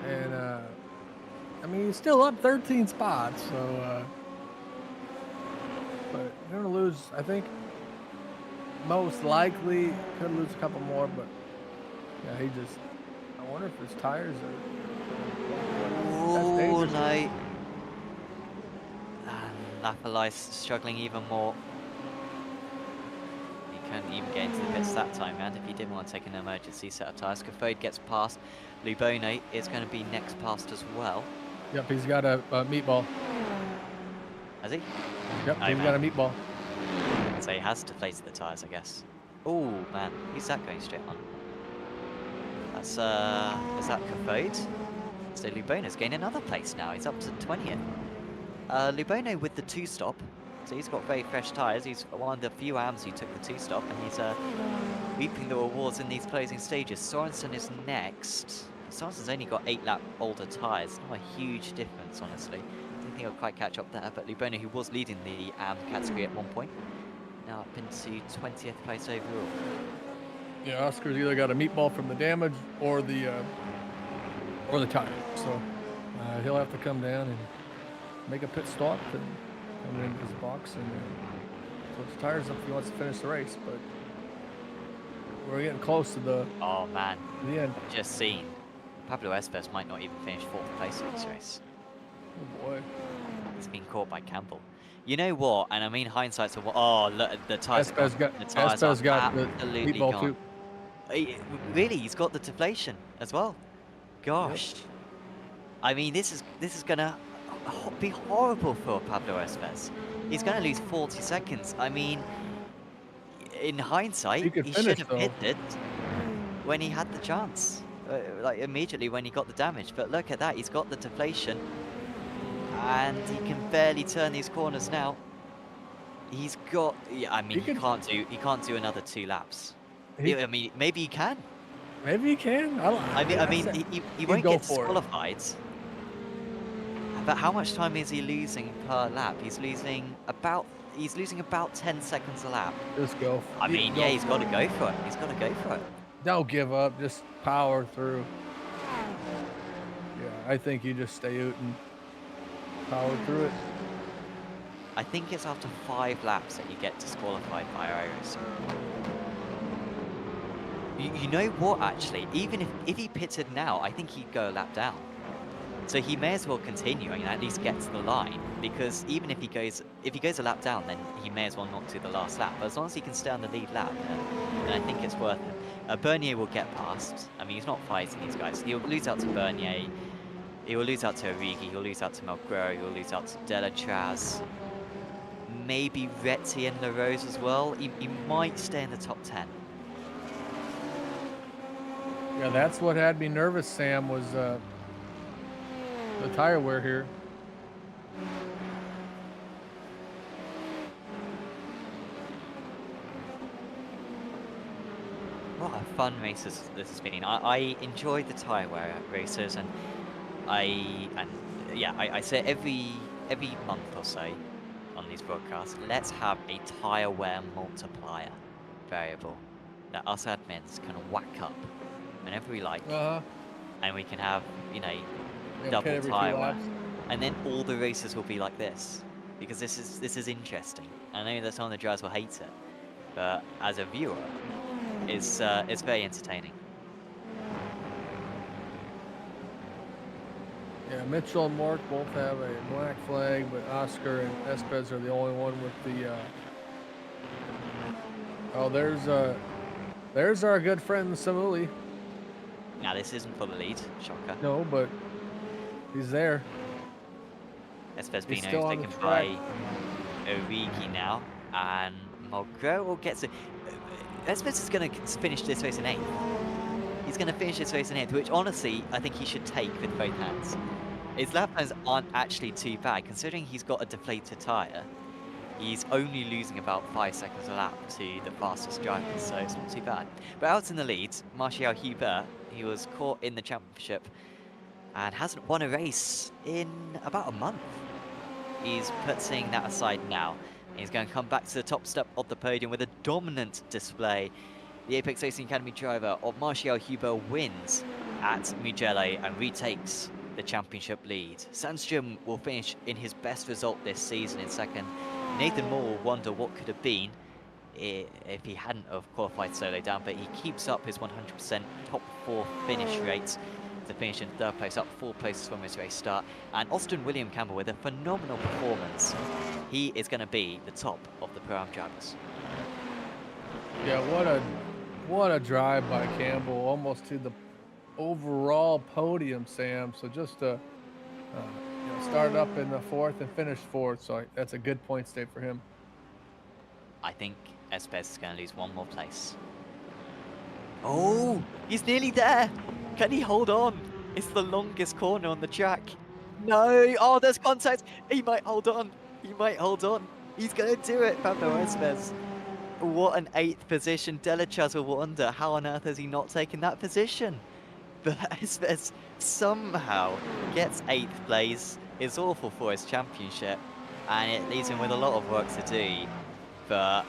and I mean he's still up 13 spots, so but you're gonna lose. I think most likely could lose a couple more, but yeah, he just. I wonder if his tires are. Oh no! And Lapalai's struggling even more. Couldn't even get into the pits that time round if he didn't want to take an emergency set of tyres. Caffode gets past. Lubone is going to be next past as well. Yep, he's got a meatball. Has he? Yep, he's got a meatball. So he has deflated the tyres, I guess. Oh man, who's that going straight on? That's is that Caffode? So Lubone's gained another place now. He's up to 20th. Lubone with the 2-stop. So he's got very fresh tyres. He's one of the few AMs who took the 2-stop, and he's reaping the rewards in these closing stages. Sorensen is next. Sorensen's only got 8-lap older tyres. Not a huge difference, honestly. I don't think he'll quite catch up there, but Lubone, who was leading the AM category at one point, now up into 20th place overall. Yeah, Oscar's either got a meatball from the damage or the tire. So he'll have to come down and make a pit stop and come in his box and put his tires up if he wants to finish the race. But we're getting close to the end. Just seen Pablo Espes might not even finish 4th place in this race. Oh boy, he's been caught by Campbell. You know what? And I mean, hindsight's a oh look, the tires. Espes got the meatball too. Really, he's got the deflation as well. Gosh, yep. I mean, this is gonna be horrible for Pablo Espes. He's gonna lose 40 seconds. I mean, in hindsight, he should have hit it when he had the chance, like immediately when he got the damage. But look at that, he's got the deflation, and he can barely turn these corners now. He's got. Yeah, I mean, he can't do another 2 laps. I mean, maybe he can. Maybe he can. I mean, he won't get disqualified. But how much time is he losing per lap? He's losing about 10 seconds a lap. Just go. I mean, yeah, he's got to go for it. He's got to go for it. Don't give up. Just power through. Yeah, I think you just stay out and power through it. I think it's after 5 laps that you get disqualified by iRacing. You know what, actually? Even if he pitted now, I think he'd go a lap down. So he may as well continue and at least get to the line, because even if he goes a lap down, then he may as well not do the last lap. But as long as he can stay on the lead lap, then I think it's worth it. Bernier will get past. I mean, he's not fighting these guys. He'll lose out to Bernier. He will lose out to Origi. He'll lose out to Melguero. He'll lose out to Delatraz. Maybe Retty and LaRose as well. He might stay in the top 10. Yeah, that's what had me nervous, Sam, was the tire wear here. What a fun race this has been. I enjoyed the tire wear races, and I say every month or so on these broadcasts, let's have a tire wear multiplier variable that us admins can whack up whenever we like, and we can have, you know, double tire wear, and then all the races will be like this, because this is interesting. I know that some of the drivers will hate it, but as a viewer, it's very entertaining. Yeah, Mitchell and Mark both have a black flag, but Oscar and Espes are the only one with the. Oh, there's our good friend Samuli. Now this isn't for the lead, shocker. No, but he's there. Espespino is taken by Origi now, and Mulgrew will get to. Espes is going to finish this race in 8th. He's going to finish this race in 8th, which honestly I think he should take with both hands. His lap times aren't actually too bad, considering he's got a deflated tyre. He's only losing about 5 seconds a lap to the fastest driver, so it's not too bad. But out in the lead, Martial Hubert, he was caught in the championship and hasn't won a race in about a month. He's putting that aside now. He's going to come back to the top step of the podium with a dominant display. The Apex Racing Academy driver of Martial Hubert wins at Mugello and retakes the championship lead. Sandstrom will finish in his best result this season in second. Nathan Moore will wonder what could have been if he hadn't have qualified solo down, but he keeps up his 100% top 4 finish rate to finish in 3rd place, up 4 places from his race start. And Austin William Campbell with a phenomenal performance. He is going to be the top of the Pro-Am drivers. Yeah, what a drive by Campbell, almost to the overall podium, Sam. So just started up in the 4th and finished 4th, so that's a good point state for him. I think Espes is going to lose one more place. Oh, he's nearly there. Can he hold on? It's the longest corner on the track. No, oh, there's contact. He might hold on. He might hold on. He's going to do it, Pablo Espes. What an 8th position. Delachaz will wonder how on earth has he not taken that position? But Espes somehow gets 8th place. It's awful for his championship, and it leaves him with a lot of work to do. But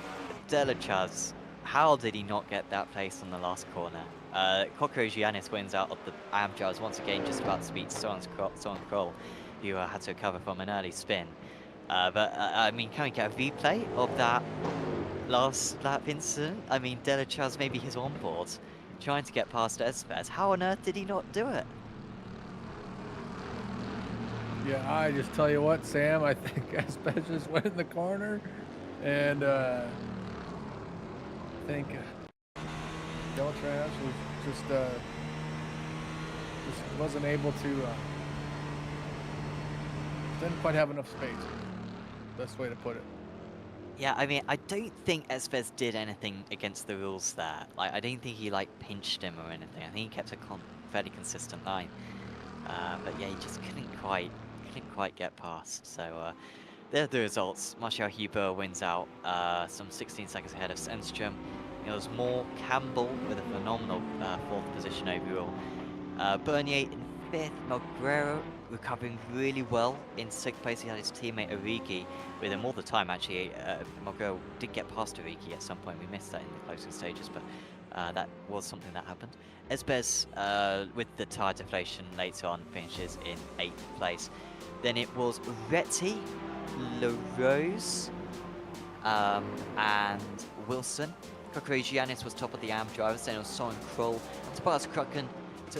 Delachaz, how did he not get that place on the last corner? Cockroach Giannis wins out of the AM drivers once again, just about to beat Soren Kroll, who had to recover from an early spin. I mean, can we get a replay of that last lap incident? I mean, Delachaz, maybe he's on board, trying to get past Espes. How on earth did he not do it? Yeah, I just tell you what, Sam, I think Espes just went in the corner, and I think Delachaz was just wasn't able to, didn't quite have enough space. Best way to put it. Yeah, I mean, I don't think Espes did anything against the rules there. Like, I don't think he pinched him or anything. I think he kept a fairly consistent line. But yeah, he just couldn't quite get past. So there are the results. Martial Hubert wins out, some 16 seconds ahead of Sandstrom. It was more Campbell with a phenomenal 4th position overall. Bernier in 5th, Melguero recovering really well in 6th place. He had his teammate Origi with him all the time, actually. Melguero did get past Origi at some point. We missed that in the closing stages, but that was something that happened. Espes, with the tyre deflation later on, finishes in 8th place. Then it was Retty, LaRose, and Wilson. Kokorogiannis was top of the AM drivers. Then it was Soren Kroll, Tobias Krucken,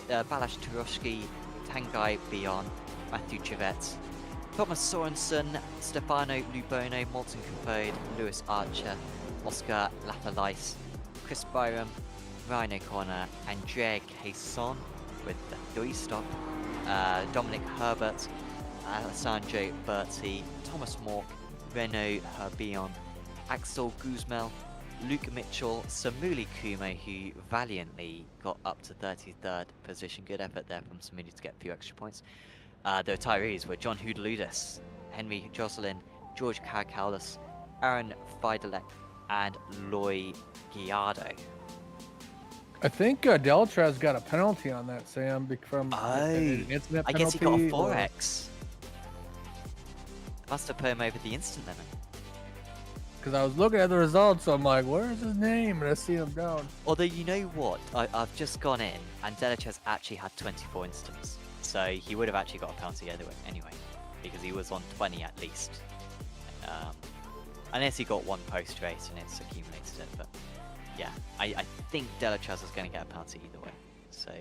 Balash Turoshki, Tanguy Bion, Matthew Chivet, Thomas Sorensen, Stefano Lubono, Molten Campode, Lewis Archer, Oscar Lafalais, Chris Byram, Ryan O'Connor, Andrea Cason with the 3-stop, Dominic Herbert, Alessandro Berti, Thomas Mork, Renaud Herbion, Axel Guzmel, Luke Mitchell, Samuli Kumo, who valiantly got up to 33rd position. Good effort there from Samuli to get a few extra points. The retirees were John Houdeludis, Henry Jocelyn, George Karakaulis, Aaron Fidelek, and Loy Guiardo. I think Delachaz got a penalty on that, Sam, from an incident penalty. I guess he got a 4x. Must have put him over the instant limit. Because I was looking at the results, so I'm like, where's his name? And I see him down. Although, you know what? I've just gone in, and Delachaz actually had 24 instants. So he would have actually got a penalty anyway, because he was on 20 at least. Unless he got one post-race and it's accumulated it, but yeah, I think Delachaz is going to get a penalty either way. So,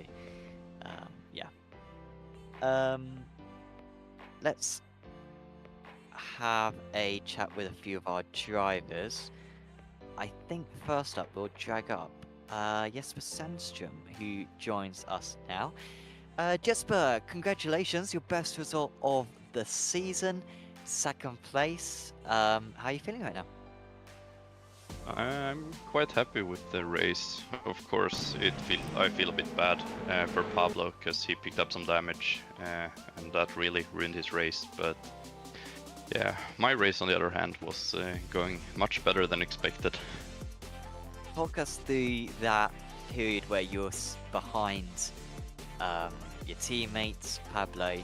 yeah. Let's have a chat with a few of our drivers. I think first up we'll drag up Jesper Sandstrom, who joins us now. Jesper, congratulations, your best result of the season, 2nd place. How are you feeling right now? I'm quite happy with the race. Of course, I feel a bit bad for Pablo because he picked up some damage and that really ruined his race. But Yeah, my race on the other hand was going much better than expected. Talk us through that period where you're behind your teammates, Pablo.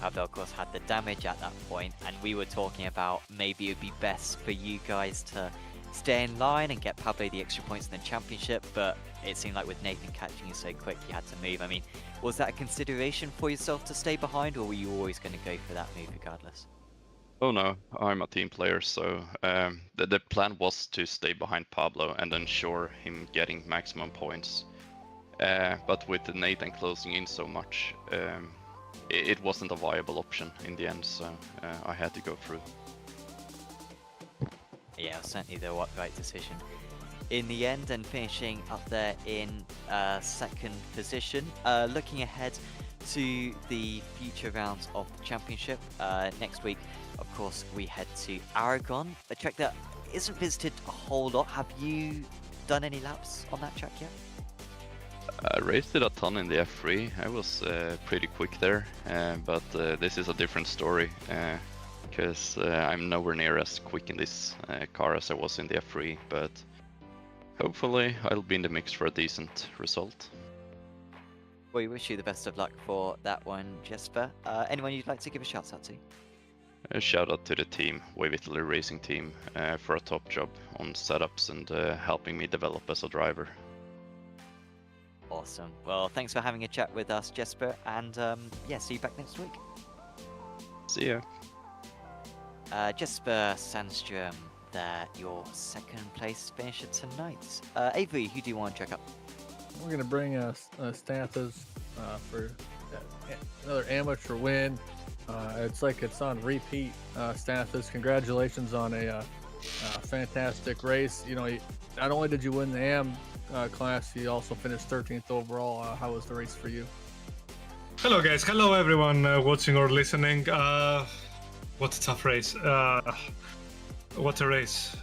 Pablo, of course, had the damage at that point, and we were talking about maybe it would be best for you guys to stay in line and get Pablo the extra points in the championship, but it seemed like with Nathan catching you so quick, you had to move. I mean, was that a consideration for yourself to stay behind, or were you always going to go for that move regardless? Oh no, I'm a team player, so the plan was to stay behind Pablo and ensure him getting maximum points. But with Nathan closing in so much, it wasn't a viable option in the end, so I had to go through. Yeah, certainly the right decision in the end, and finishing up there in second position. Looking ahead to the future rounds of the championship, next week, of course, we head to Aragon, a track that isn't visited a whole lot. Have you done any laps on that track yet? I raced it a ton in the F3. I was pretty quick there, but this is a different story because I'm nowhere near as quick in this car as I was in the F3, but hopefully I'll be in the mix for a decent result. We wish you the best of luck for that one, Jesper. Anyone you'd like to give a shout out to? A shout out to the team, Wave Italy Racing Team, for a top job on setups and helping me develop as a driver. Awesome. Well, thanks for having a chat with us, Jesper, and yeah, see you back next week. See ya. Jesper Sandström, there, your second place finisher tonight. Avery, who do you want to check up? We're going to bring Stanthas for another amateur win. It's like it's on repeat. Stanthas, congratulations on a fantastic race. You know, not only did you win the AM class, you also finished 13th overall. How was the race for you? Hello guys, hello everyone watching or listening. What a tough race. What a race.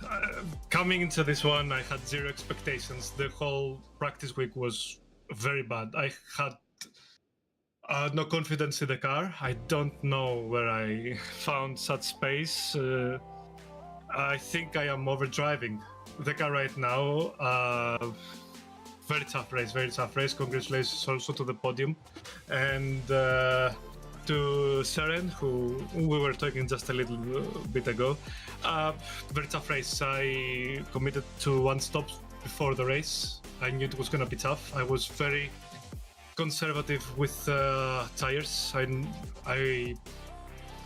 Coming into this one, I had zero expectations. The whole practice week was very bad. I had no confidence in the car. I don't know where I found such space. I think I am overdriving the car right now. Very tough race, very tough race. Congratulations also to the podium. And to Seren, who we were talking just a little bit ago. Very tough race. I committed to one stop before the race. I knew it was going to be tough. I was very conservative with tires. I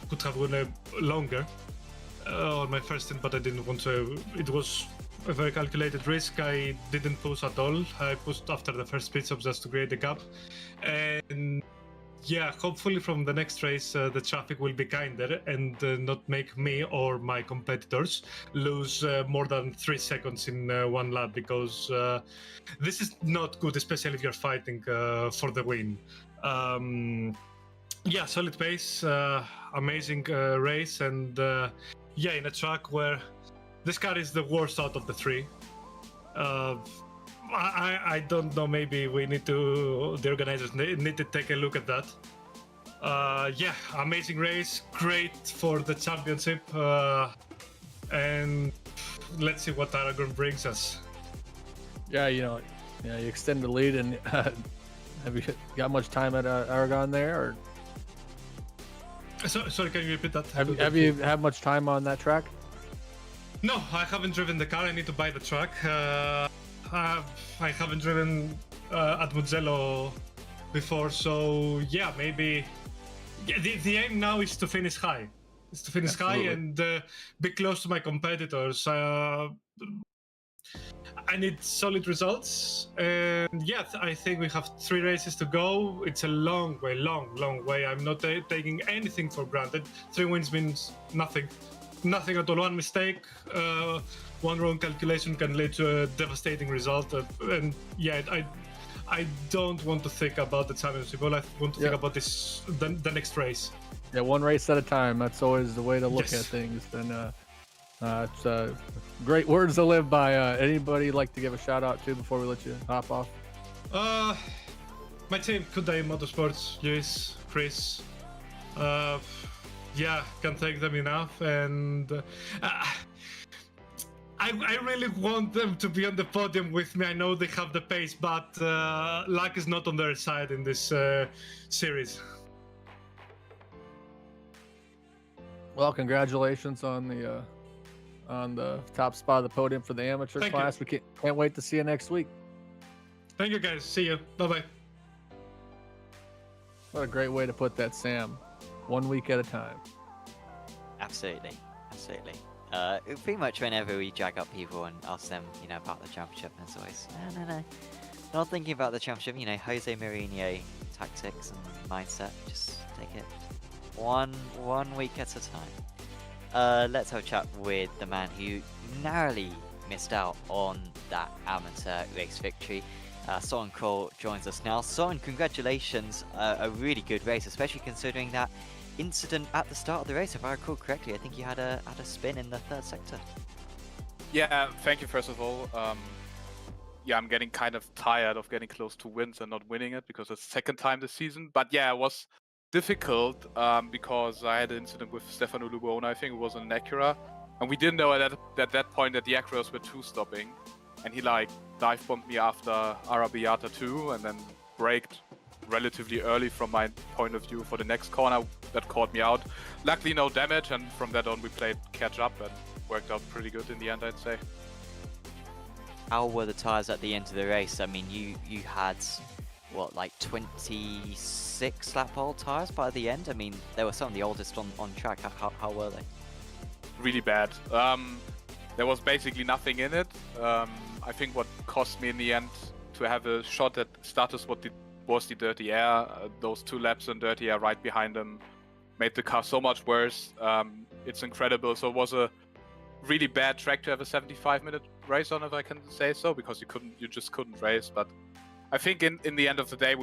could have gone longer on my first stint, but I didn't want to. It was a very calculated risk. I didn't push at all. I pushed after the first pit stop just to create a gap. And yeah, hopefully from the next race the traffic will be kinder and not make me or my competitors lose more than 3 seconds in one lap, because this is not good, especially if you're fighting for the win. Yeah, solid pace, amazing race, and yeah, in a track where this car is the worst out of the three. I don't know, maybe we need to, the organizers need to take a look at that. Yeah, amazing race, great for the championship, and let's see what Aragon brings us. Yeah, you extend the lead, and have you got much time at Aragon there? Or sorry, can you repeat that? have you had much time on that track? No, I haven't driven the car. I need to buy the track. I haven't driven at Mugello before, so yeah, maybe. Yeah, the aim now is to finish high. Is to finish Absolutely. high and be close to my competitors. I need solid results, and yeah, I think we have 3 races to go. It's a long way. I'm not taking anything for granted. 3 wins means nothing at all. One mistake, one wrong calculation can lead to a devastating result. And yeah, I don't want to think about the championship. All I want to think about is the next race. Yeah, one race at a time. That's always the way to look Yes. at things. And it's great words to live by. Anybody like to give a shout out to before we let you hop off? My team, Kudai Motorsports, Luis, Chris, yeah, can't thank them enough. And I really want them to be on the podium with me. I know they have the pace, but luck is not on their side in this series. Well, congratulations on the top spot of the podium for the amateur Thank class. you. We can't wait to see you next week. Thank you, guys. See you. Bye-bye. What a great way to put that, Sam. 1 week at a time. Absolutely, absolutely. Pretty much whenever we drag up people and ask them, you know, about the championship, there's always, no. Not thinking about the championship, you know, Jose Mourinho tactics and mindset. Just take it one week at a time. Let's have a chat with the man who narrowly missed out on that amateur race victory. Son Kroll joins us now. Son, congratulations. A really good race, especially considering that incident at the start of the race. If I recall correctly, I think you had a spin in the third sector. Yeah, thank you first of all. Yeah, I'm getting kind of tired of getting close to wins and not winning it because it's the second time this season. But yeah, it was difficult because I had an incident with Stefano Lugona. I think it was an Acura, and we didn't know at that point that the Acuras were two-stopping, and he like dive bombed me after Arrabbiata 2 and then braked relatively early from my point of view for the next corner. That caught me out. Luckily no damage, and from that on we played catch up and worked out pretty good in the end, I'd say. How were the tyres at the end of the race? I mean, you had, what, like 26 lap old tyres by the end? I mean, they were some of the oldest on track. How were they? Really bad. There was basically nothing in it. I think what cost me in the end to have a shot at status was the dirty air. Those 2 laps in dirty air right behind them made the car so much worse. It's incredible. So it was a really bad track to have a 75-minute race on, if I can say so, because you just couldn't race. But I think in the end of the day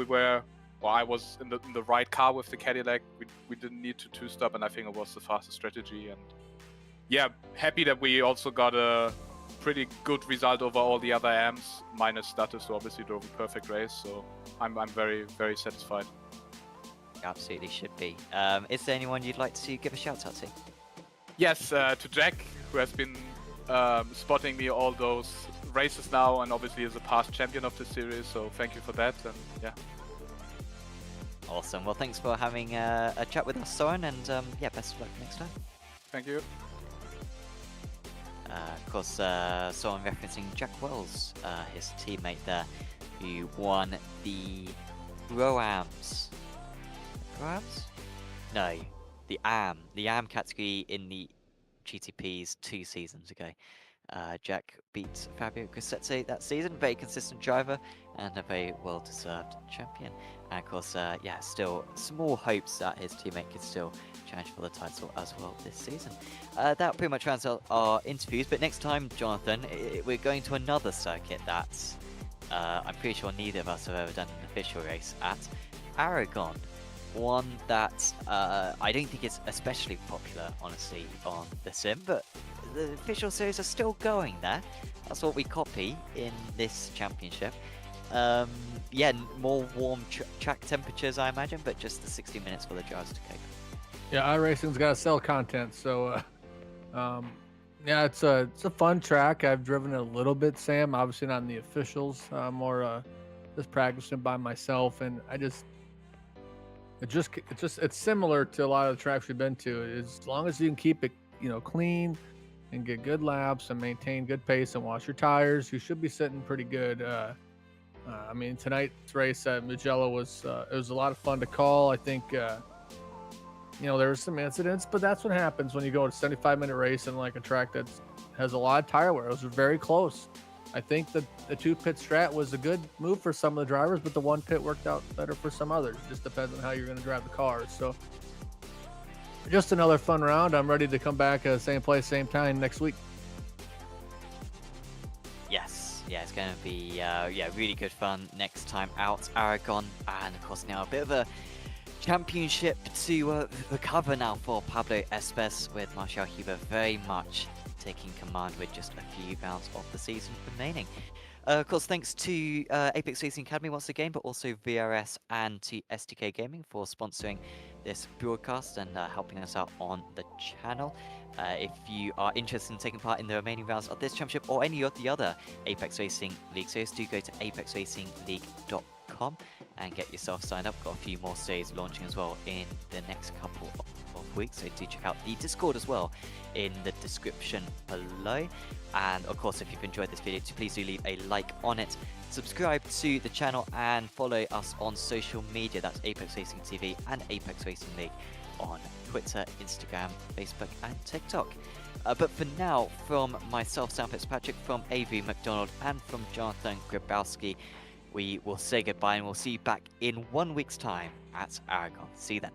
I was in the right car with the Cadillac. We didn't need to two-stop, and I think it was the fastest strategy. And yeah, happy that we also got a pretty good result over all the other AMs, minus status, who obviously drove a perfect race. So I'm very, very satisfied. Absolutely should be. Is there anyone you'd like to give a shout out to? Yes, to Jack, who has been spotting me all those races now, and obviously is a past champion of the series. So thank you for that. And yeah. Awesome. Well, thanks for having a chat with us, Soren, and yeah, best of luck next time. Thank you. Of course, Soren referencing Jack Wells, his teammate there, who won the Pro-Ams. Pro-Ams? No, the AM category in the GTPs 2 seasons ago. Jack beat Fabio Grassetto that season, very consistent driver and a very well-deserved champion. And of course, yeah, still small hopes that his teammate could still challenge for the title as well this season. That pretty much rounds out our interviews, but next time, Jonathan, we're going to another circuit that I'm pretty sure neither of us have ever done an official race at, Aragon. One that I don't think is especially popular, honestly, on the sim, but the official series are still going there. That's what we copy in this championship. Yeah, more warm track temperatures, I imagine, but just the 60 minutes for the drivers to cope. Yeah, iRacing's got to sell content, so yeah, it's a fun track. I've driven it a little bit, Sam. Obviously not in the officials, more just practicing by myself, and it's similar to a lot of the tracks we've been to. As long as you can keep it, clean and get good laps and maintain good pace and wash your tires, you should be sitting pretty good. I mean, tonight's race at Mugello was it was a lot of fun to call. I think there were some incidents, but that's what happens when you go to a 75-minute race in like a track that has a lot of tire wear. It was very close. I think that the 2-pit strat was a good move for some of the drivers, but the 1 pit worked out better for some others. It just depends on how you're going to drive the cars. So just another fun round. I'm ready to come back same place, same time next week. Yes, yeah, it's going to be really good fun next time out, Aragon. And of course now a bit of a championship to recover now for Pablo Espes, with Marshall Huber very much taking command with just a few rounds of the season remaining. Of course, thanks to Apex Racing Academy once again, but also VRS and to SDK Gaming for sponsoring this broadcast and helping us out on the channel. If you are interested in taking part in the remaining rounds of this championship or any of the other Apex Racing League series, do go to apexracingleague.com and get yourself signed up. Got a few more series launching as well in the next couple of weeks, so do check out the Discord as well in the description below. And of course, if you've enjoyed this video, please do leave a like on it, subscribe to the channel and follow us on social media. That's Apex Racing TV and Apex Racing League on Twitter, Instagram, Facebook and TikTok. But for now, from myself, Sam Fitzpatrick, from AV McDonald and from Jonathan Grabowski, we will say goodbye and we'll see you back in 1 week's time at Aragon. See you then.